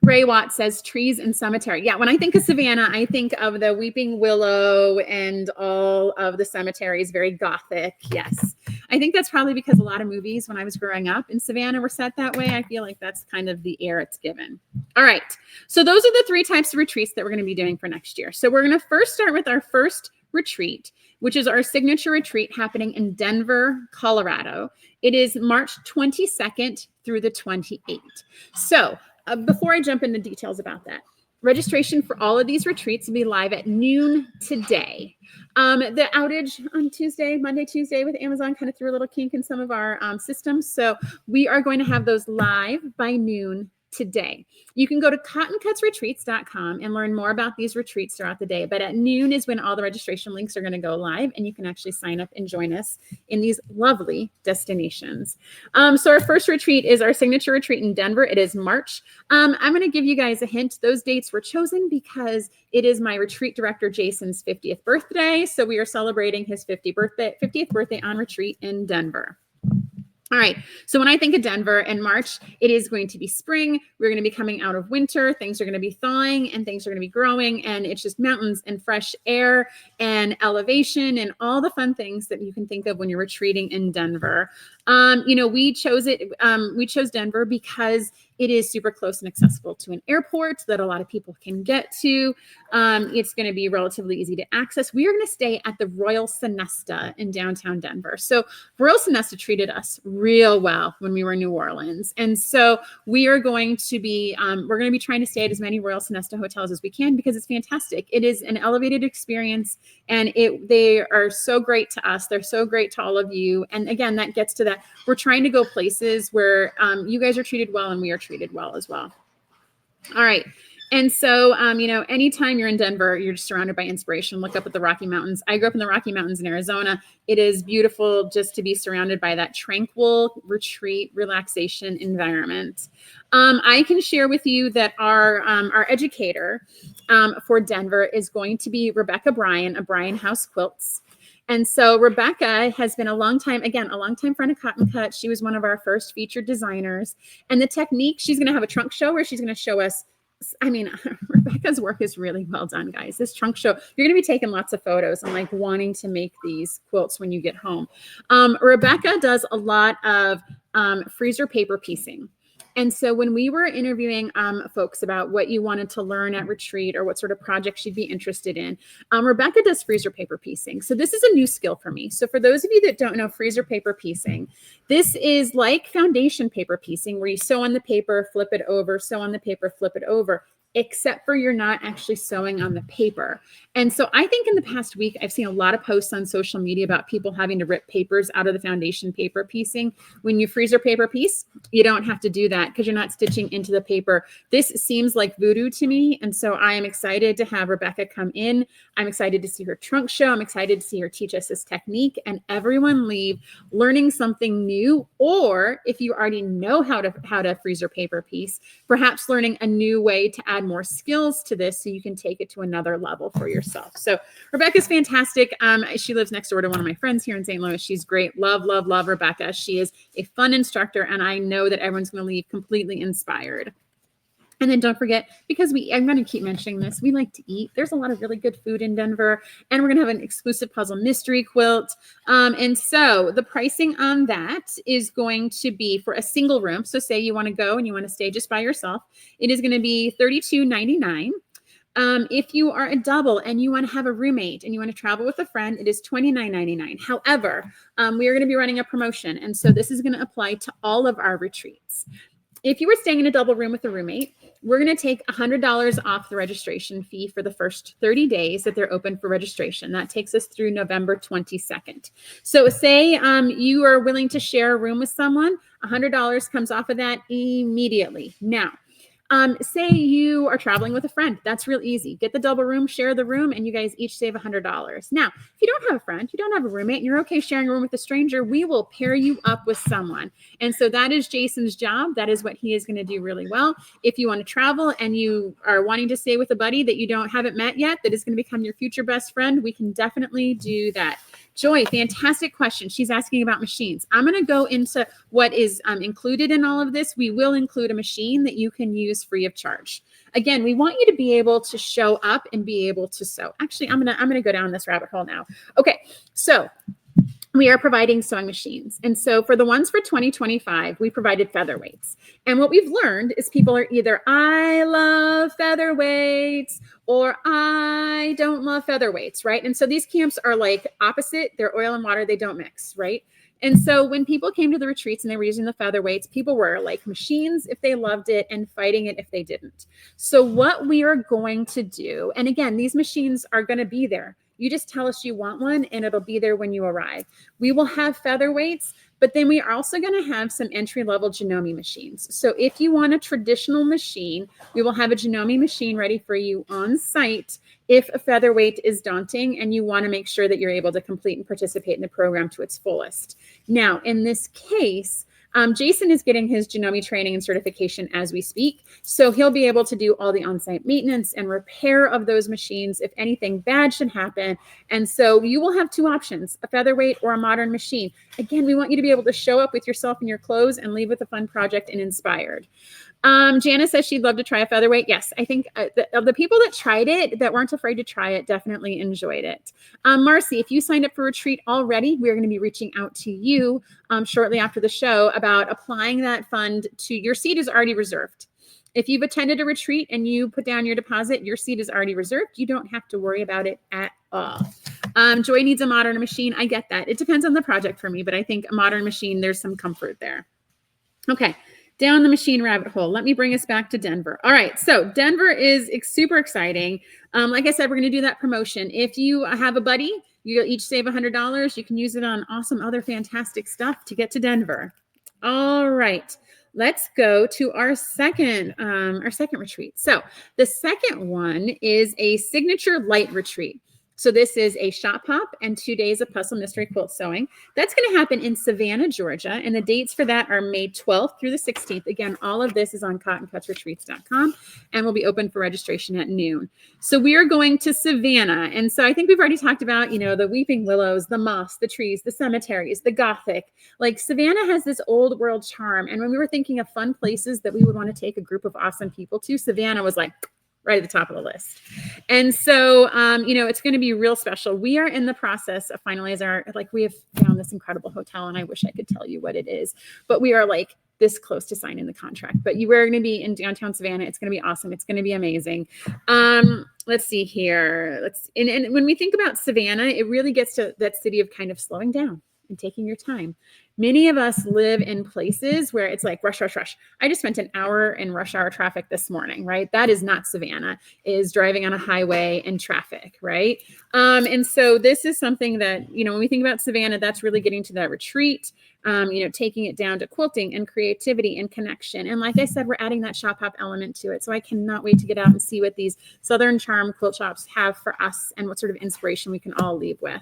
Ray Watt says trees and cemetery. Yeah, when I think of Savannah, I think of the weeping willow and all of the cemeteries, very Gothic. Yes. I think that's probably because a lot of movies when I was growing up in Savannah were set that way. I feel like that's kind of the air it's given. All right. So those are the 3 types of retreats that we're going to be doing for next year. So we're going to first start with our first retreat, which is our signature retreat happening in Denver, Colorado. It is March 22nd through the 28th. So before I jump into details about that, registration for all of these retreats will be live at noon today. The outage on Monday, Tuesday with Amazon kind of threw a little kink in some of our systems. So we are going to have those live by noon today. You can go to cottoncutsretreats.com and learn more about these retreats throughout the day. But at noon is when all the registration links are going to go live, and you can actually sign up and join us in these lovely destinations. So our first retreat is our signature retreat in Denver. It is March. I'm going to give you guys a hint. Those dates were chosen because it is my retreat director, Jason's 50th birthday. So we are celebrating his 50th birthday on retreat in Denver. All right. So when I think of Denver in March, it is going to be spring. We're going to be coming out of winter. Things are going to be thawing and things are going to be growing. And it's just mountains and fresh air and elevation and all the fun things that you can think of when you're retreating in Denver. We chose Denver because it is super close and accessible to an airport that a lot of people can get to. It's going to be relatively easy to access. We are going to stay at the Royal Sonesta in downtown Denver. So Royal Sonesta treated us real well when we were in New Orleans. And so we are going to be, trying to stay at as many Royal Sonesta hotels as we can because it's fantastic. It is an elevated experience and they are so great to us. They're so great to all of you. And again, that gets to that. We're trying to go places where you guys are treated well and we are treated well as well. All right. And so, anytime you're in Denver, you're just surrounded by inspiration. Look up at the Rocky Mountains. I grew up in the Rocky Mountains in Arizona. It is beautiful just to be surrounded by that tranquil retreat, relaxation environment. I can share with you that our educator for Denver is going to be Rebecca Bryan of Bryan House Quilts. And so Rebecca has been a long time friend of Cotton Cut. She was one of our first featured designers. And the technique, she's going to have a trunk show where she's going to show us, Rebecca's work is really well done, guys. This trunk show, you're going to be taking lots of photos and like wanting to make these quilts when you get home. Rebecca does a lot of freezer paper piecing. And so when we were interviewing folks about what you wanted to learn at retreat or what sort of projects you'd be interested in, Rebecca does freezer paper piecing. So this is a new skill for me. So for those of you that don't know freezer paper piecing, this is like foundation paper piecing where you sew on the paper, flip it over, sew on the paper, flip it over, except for you're not actually sewing on the paper. And so I think in the past week, I've seen a lot of posts on social media about people having to rip papers out of the foundation paper piecing. When you freezer paper piece, you don't have to do that because you're not stitching into the paper. This seems like voodoo to me. And so I am excited to have Rebecca come in. I'm excited to see her trunk show. I'm excited to see her teach us this technique and everyone leave learning something new. Or if you already know how to freezer paper piece, perhaps learning a new way to add more skills to this so you can take it to another level for yourself. So Rebecca's fantastic. She lives next door to one of my friends here in St. Louis. She's great. Love, love, love Rebecca. She is a fun instructor, and I know that everyone's going to leave completely inspired. And then don't forget, because I'm going to keep mentioning this, we like to eat. There's a lot of really good food in Denver, and we're going to have an exclusive Puzzle Mystery Quilt. And so the pricing on that is going to be for a single room. So say you want to go and you want to stay just by yourself. It is going to be $32.99. If you are a double and you want to have a roommate and you want to travel with a friend, it is $29.99. However, we are going to be running a promotion. And so this is going to apply to all of our retreats. If you were staying in a double room with a roommate, we're going to take $100 off the registration fee for the first 30 days that they're open for registration. That takes us through November 22nd. So say you are willing to share a room with someone, $100 comes off of that immediately. Now, say you are traveling with a friend. That's real easy. Get the double room, share the room, and you guys each save $100. Now, if you don't have a friend, you don't have a roommate, and you're okay sharing a room with a stranger, we will pair you up with someone. And so that is Jason's job. That is what he is going to do really well. If you want to travel and you are wanting to stay with a buddy that you haven't met yet, that is going to become your future best friend, we can definitely do that. Joy, fantastic question. She's asking about machines. I'm going to go into what is included in all of this. We will include a machine that you can use free of charge. Again, we want you to be able to show up and be able to sew. Actually, I'm going to go down this rabbit hole now. Okay, so we are providing sewing machines. And so for the ones for 2025, we provided featherweights. And what we've learned is people are either, I love featherweights, or I don't love featherweights, right? And so these camps are like opposite. They're oil and water. They don't mix, right? And so when people came to the retreats and they were using the featherweights, people were like machines if they loved it and fighting it if they didn't. So what we are going to do, and again, these machines are going to be there. You just tell us you want one and it'll be there when you arrive. We will have featherweights, but then we are also going to have some entry-level Janome machines. So if you want a traditional machine, we will have a Janome machine ready for you on site if a featherweight is daunting and you want to make sure that you're able to complete and participate in the program to its fullest. Now, in this case, Jason is getting his Janome training and certification as we speak. So he'll be able to do all the on-site maintenance and repair of those machines if anything bad should happen. And so you will have two options, a featherweight or a modern machine. Again, we want you to be able to show up with yourself and your clothes and leave with a fun project and inspired. Janice says she'd love to try a featherweight. Yes, I think of the people that tried it, that weren't afraid to try it, definitely enjoyed it. Marcy, if you signed up for retreat already, we're going to be reaching out to you shortly after the show about applying that fund to your seat is already reserved. If you've attended a retreat and you put down your deposit, your seat is already reserved. You don't have to worry about it at all. Joy needs a modern machine. I get that. It depends on the project for me, but I think a modern machine, there's some comfort there. Okay. Down the machine rabbit hole. Let me bring us back to Denver. All right. So Denver is super exciting. Like I said, we're going to do that promotion. If you have a buddy, you'll each save $100. You can use it on awesome other fantastic stuff to get to Denver. All right. Let's go to our second retreat. So the second one is a signature light retreat. So this is a shop hop and 2 days of Puzzle Mystery Quilt sewing. That's going to happen in Savannah, Georgia. And the dates for that are May 12th through the 16th. Again, all of this is on cottoncutsretreats.com and will be open for registration at noon. So we are going to Savannah. And so I think we've already talked about, the weeping willows, the moss, the trees, the cemeteries, the Gothic. Like Savannah has this old world charm. And when we were thinking of fun places that we would want to take a group of awesome people to, Savannah was like right at the top of the list. And so, it's going to be real special. We are in the process of finalizing we have found this incredible hotel and I wish I could tell you what it is, but we are this close to signing the contract. But you are going to be in downtown Savannah. It's going to be awesome. It's going to be amazing. Let's see here. And when we think about Savannah, it really gets to that city of kind of slowing down and taking your time. Many of us live in places where it's like rush, rush, rush. I just spent an hour in rush hour traffic this morning, right? That is not Savannah, is driving on a highway in traffic, right? And so this is something that, when we think about Savannah, that's really getting to that retreat, taking it down to quilting and creativity and connection. And like I said, we're adding that shop hop element to it. So I cannot wait to get out and see what these Southern Charm quilt shops have for us and what sort of inspiration we can all leave with.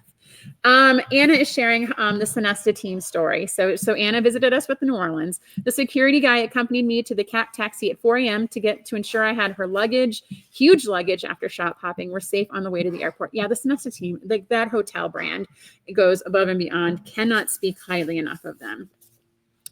Anna is sharing the Sonesta team story. So Anna visited us with the New Orleans. The security guy accompanied me to the cat taxi at 4 a.m. to ensure I had her luggage, huge luggage after shop hopping. We're safe on the way to the airport. Yeah, the Sonesta team, that hotel brand, it goes above and beyond. Cannot speak highly enough of them.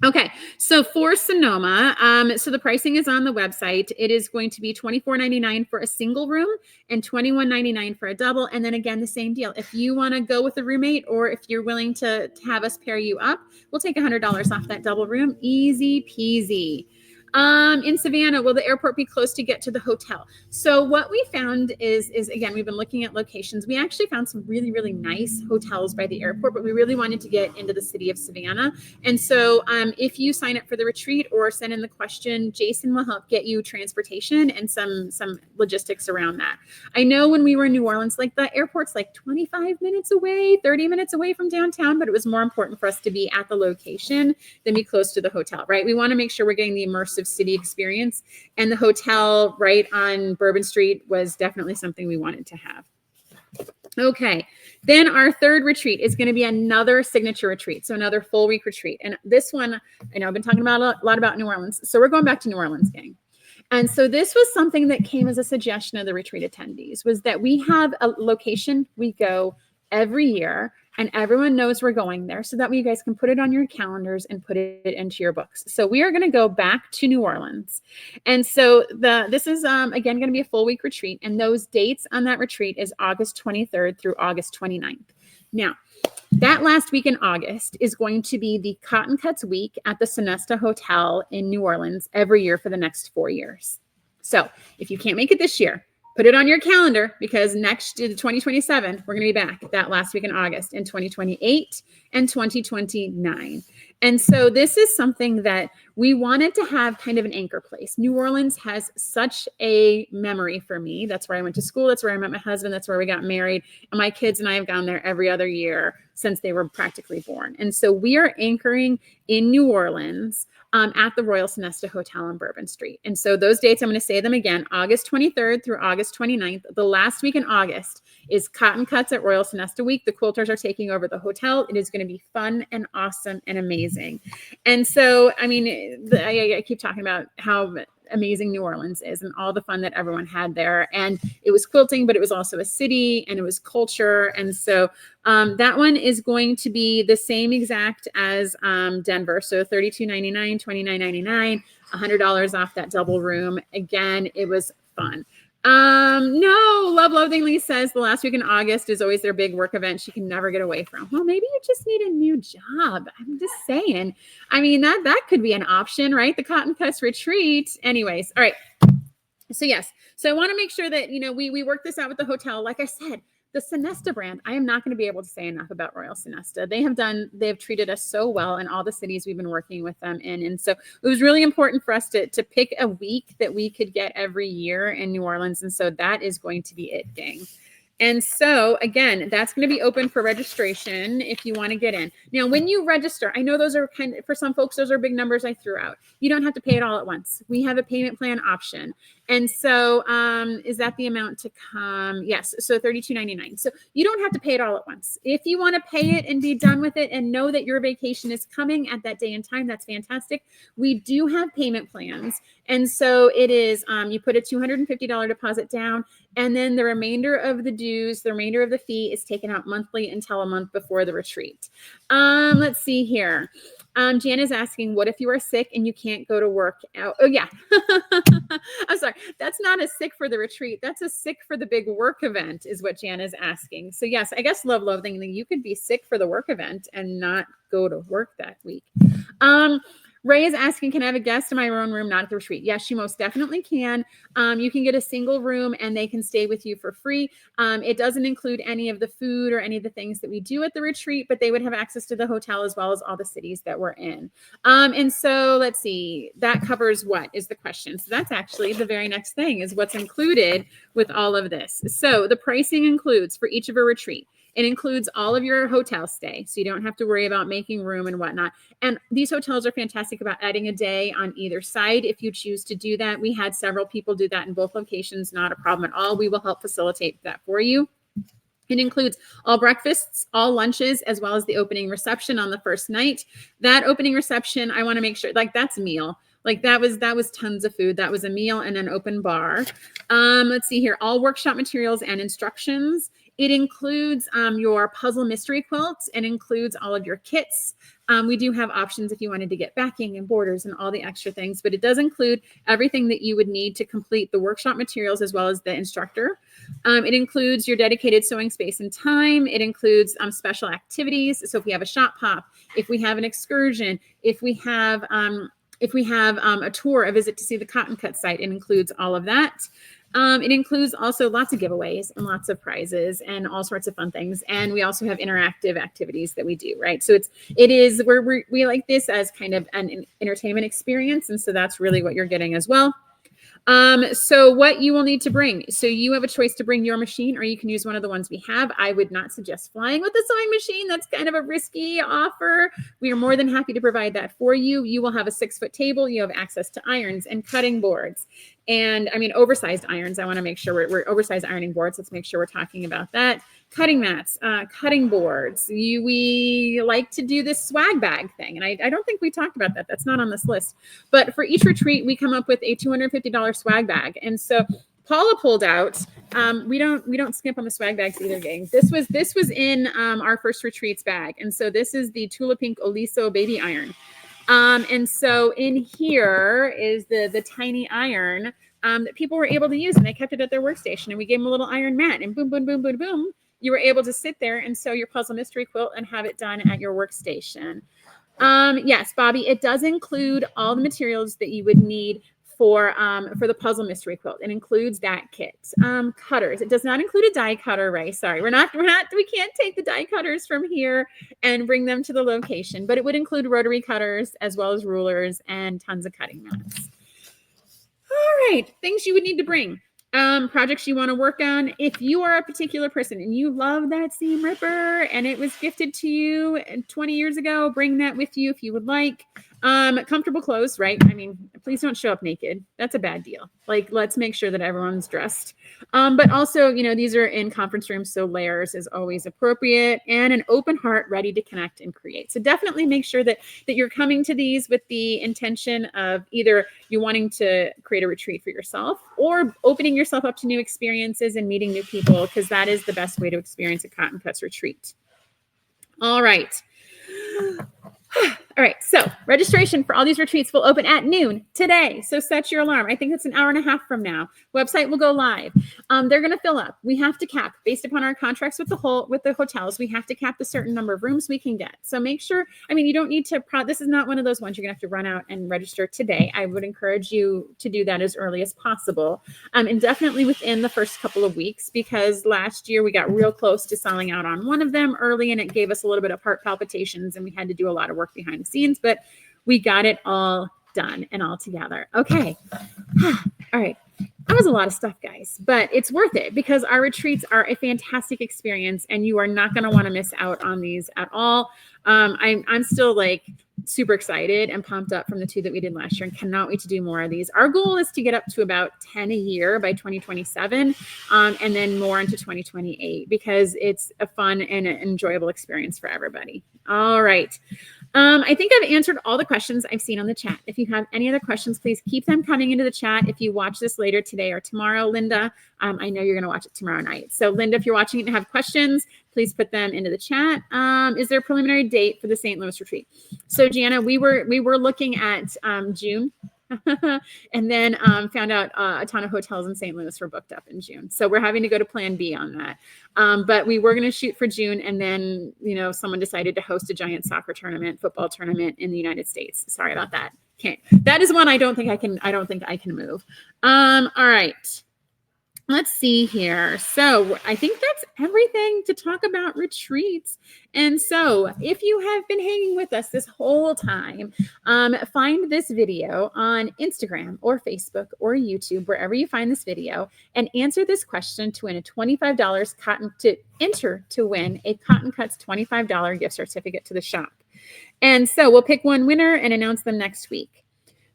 Okay, so for Sonoma, so the pricing is on the website. It is going to be $24.99 for a single room and $21.99 for a double. And then again, the same deal. If you want to go with a roommate or if you're willing to have us pair you up, we'll take $100 off that double room. Easy peasy. In Savannah, will the airport be close to get to the hotel? So what we found is again, we've been looking at locations. We actually found some really, really nice hotels by the airport, but we really wanted to get into the city of Savannah. And so if you sign up for the retreat or send in the question, Jason will help get you transportation and some logistics around that. I know when we were in New Orleans, like the airport's like 25 minutes away, 30 minutes away from downtown, but it was more important for us to be at the location than be close to the hotel, right? We want to make sure we're getting the immersive city experience, and the hotel right on Bourbon Street was definitely something we wanted to have. Okay, then our third retreat is going to be another signature retreat, so another full week retreat. And this one, I know I've been talking about a lot about New Orleans, so we're going back to New Orleans, gang. And so this was something that came as a suggestion of the retreat attendees, was that we have a location we go every year, and everyone knows we're going there, so that way you guys can put it on your calendars and put it into your books. So we are going to go back to New Orleans. And so this is, again, going to be a full week retreat. And those dates on that retreat is August 23rd through August 29th. Now, that last week in August is going to be the Cotton Cuts Week at the Sonesta Hotel in New Orleans every year for the next 4 years. So if you can't make it this year, put it on your calendar, because next to 2027, we're going to be back that last week in August in 2028 and 2029. And so this is something that we wanted to have kind of an anchor place. New Orleans has such a memory for me. That's where I went to school. That's where I met my husband. That's where we got married. And my kids and I have gone there every other year since they were practically born. And so we are anchoring in New Orleans at the Royal Sonesta Hotel on Bourbon Street. And so those dates, I'm going to say them again, August 23rd through August 29th. The last week in August is Cotton Cuts at Royal Sonesta Week. The quilters are taking over the hotel. It is going to be fun and awesome and amazing. And so, I mean, I keep talking about how amazing New Orleans is and all the fun that everyone had there. And it was quilting, but it was also a city and it was culture. And so that one is going to be the same exact as Denver. So $32.99, $29.99, $100 off that double room. Again, it was fun. No, Love Loathingly says the last week in August is always their big work event she can never get away from. Well, maybe you just need a new job. I'm just saying. I mean, that could be an option, right? The Cotton Cuts retreat. Anyways, all right. So yes. So I want to make sure that, we work this out with the hotel. Like I said, the Sonesta brand, I am not going to be able to say enough about Royal Sonesta. They've treated us so well in all the cities we've been working with them in. And so it was really important for us to pick a week that we could get every year in New Orleans. And so that is going to be it, gang. And so again, that's going to be open for registration if you want to get in. Now, when you register, I know those are for some folks, those are big numbers I threw out. You don't have to pay it all at once. We have a payment plan option. And so is that the amount to come? Yes. So $32.99. So you don't have to pay it all at once. If you want to pay it and be done with it and know that your vacation is coming at that day and time, that's fantastic. We do have payment plans. And so it is, you put a $250 deposit down, and then the remainder of the dues, the remainder of the fee is taken out monthly until a month before the retreat. Let's see here. Jan is asking, what if you are sick and you can't go to work out? Oh, yeah. I'm sorry. That's not a sick for the retreat. That's a sick for the big work event is what Jan is asking. So yes, I guess Loathingly, you could be sick for the work event and not go to work that week. Ray is asking, can I have a guest in my own room, not at the retreat? Yes, you most definitely can. You can get a single room and they can stay with you for free. It doesn't include any of the food or any of the things that we do at the retreat, but they would have access to the hotel as well as all the cities that we're in. And so let's see, that covers what is the question. So that's actually the very next thing is what's included with all of this. So the pricing includes for each of a retreat. It includes all of your hotel stay, so you don't have to worry about making room and whatnot. And these hotels are fantastic about adding a day on either side if you choose to do that. We had several people do that in both locations, not a problem at all. We will help facilitate that for you. It includes all breakfasts, all lunches, as well as the opening reception on the first night. That opening reception, I want to make sure, like that's a meal. Like that was tons of food. That was a meal and an open bar. Let's see here, all workshop materials and instructions. It includes your Puzzle Mystery Quilt. It includes all of your kits. We do have options if you wanted to get backing and borders and all the extra things, but it does include everything that you would need to complete the workshop materials as well as the instructor. It includes your dedicated sewing space and time. It includes special activities. So if we have a shop pop, if we have an excursion, if we have a tour, a visit to see the cotton cut site, it includes all of that. It includes also lots of giveaways and lots of prizes and all sorts of fun things. And we also have interactive activities that we do, right? So we like this as kind of an entertainment experience. And so that's really what you're getting as well. So what you will need to bring. So you have a choice to bring your machine or you can use one of the ones we have. I would not suggest flying with the sewing machine. That's kind of a risky offer. We are more than happy to provide that for you. You will have a 6-foot table. You have access to irons and cutting boards. And I mean, oversized irons. I want to make sure we're oversized ironing boards. Let's make sure we're talking about that. Cutting mats, cutting boards. We like to do this swag bag thing. And I don't think we talked about that. That's not on this list. But for each retreat, we come up with a $250 swag bag. And so Paula pulled out, we don't skimp on the swag bags either, gang. This was in our first retreats bag. And so this is the Tula Pink Oliso baby iron. And so in here is the tiny iron that people were able to use, and they kept it at their workstation, and we gave them a little iron mat, and boom, boom, boom, boom, boom, you were able to sit there and sew your Puzzle Mystery Quilt and have it done at your workstation. Yes, Bobby, it does include all the materials that you would need for the Puzzle Mystery Quilt. It includes that kit. Cutters. It does not include a die cutter, Ray. Sorry, we can't take the die cutters from here and bring them to the location, but it would include rotary cutters as well as rulers and tons of cutting mats. All right, things you would need to bring. Projects you want to work on. If you are a particular person and you love that seam ripper and it was gifted to you 20 years ago, bring that with you if you would like. Comfortable clothes, right? I mean, please don't show up naked. That's a bad deal. Like, let's make sure that everyone's dressed. But also, these are in conference rooms, so layers is always appropriate, and an open heart ready to connect and create. So definitely make sure that you're coming to these with the intention of either you wanting to create a retreat for yourself or opening yourself up to new experiences and meeting new people, because that is the best way to experience a Cotton Cuts retreat. All right. All right, so registration for all these retreats will open at noon today. So set your alarm. I think it's an hour and a half from now. Website will go live. They're going to fill up. We have to cap based upon our contracts with the hotels. We have to cap the certain number of rooms we can get. So make sure. I mean, you don't need to. This is not one of those ones you're going to have to run out and register today. I would encourage you to do that as early as possible, and definitely within the first couple of weeks, because last year we got real close to selling out on one of them early, and it gave us a little bit of heart palpitations, and we had to do a lot of work behind the scenes, but we got it all done and all together. Okay. All right. That was a lot of stuff, guys, but it's worth it because our retreats are a fantastic experience and you are not going to want to miss out on these at all. I'm still like super excited and pumped up from the 2 that we did last year and cannot wait to do more of these. Our goal is to get up to about 10 a year by 2027, and then more into 2028 because it's a fun and an enjoyable experience for everybody. All right. I think I've answered all the questions I've seen on the chat. If you have any other questions, please keep them coming into the chat. If you watch this later today or tomorrow, Linda, I know you're going to watch it tomorrow night. So Linda, if you're watching it and have questions, please put them into the chat. Is there a preliminary date for the St. Louis retreat? So Gianna, we were looking at June. And then found out a ton of hotels in St. Louis were booked up in June. So we're having to go to plan B on that. But we were going to shoot for June. And then, someone decided to host a giant soccer tournament, football tournament in the United States. Sorry about that. Okay. That is one I don't think I can move. All right. Let's see here. So I think that's everything to talk about retreats. And so if you have been hanging with us this whole time, find this video on Instagram or Facebook or YouTube, wherever you find this video, and answer this question to win a $25 to win a Cotton Cuts $25 gift certificate to the shop. And so we'll pick one winner and announce them next week.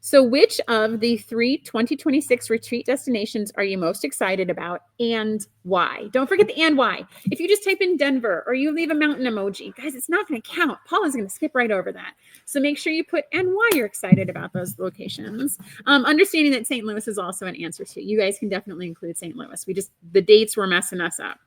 So which of the 3 2026 retreat destinations are you most excited about and why? Don't forget the and why. If you just type in Denver or you leave a mountain emoji, guys, it's not going to count. Paula's going to skip right over that. So make sure you put and why you're excited about those locations. Understanding that St. Louis is also an answer too. You guys can definitely include St. Louis. The dates were messing us up.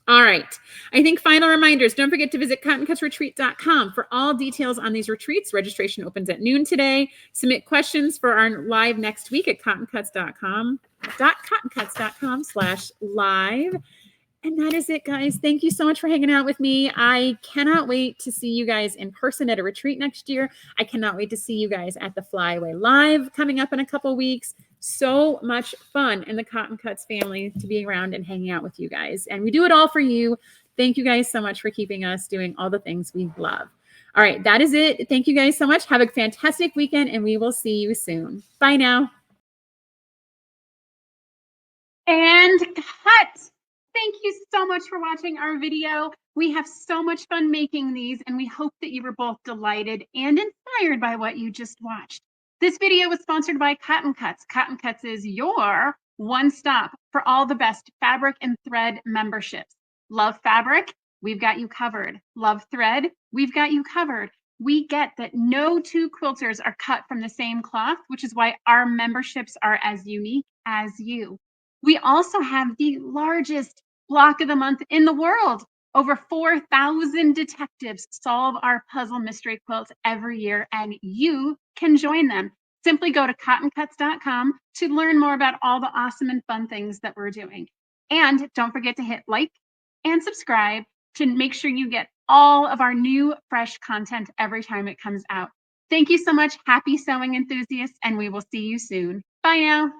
All right. I think final reminders. Don't forget to visit cottoncutsretreat.com for all details on these retreats. Registration opens at noon today. Submit questions for our live next week at cottoncuts.com/live. And that is it, guys. Thank you so much for hanging out with me. I cannot wait to see you guys in person at a retreat next year. I cannot wait to see you guys at the Flyaway Live coming up in a couple weeks. So much fun in the Cotton Cuts family to be around and hanging out with you guys. And we do it all for you. Thank you guys so much for keeping us doing all the things we love. All right, that is it. Thank you guys so much. Have a fantastic weekend, and we will see you soon. Bye now. And cut. Thank you so much for watching our video. We have so much fun making these, and we hope that you were both delighted and inspired by what you just watched. This video was sponsored by Cotton Cuts. Cotton Cuts is your one stop for all the best fabric and thread memberships. Love fabric? We've got you covered. Love thread? We've got you covered. We get that no two quilters are cut from the same cloth, which is why our memberships are as unique as you. We also have the largest block of the month in the world. Over 4,000 detectives solve our puzzle mystery quilts every year, and you can join them. Simply go to cottoncuts.com to learn more about all the awesome and fun things that we're doing. And don't forget to hit like and subscribe to make sure you get all of our new fresh content every time it comes out. Thank you so much. Happy sewing enthusiasts, and we will see you soon. Bye now.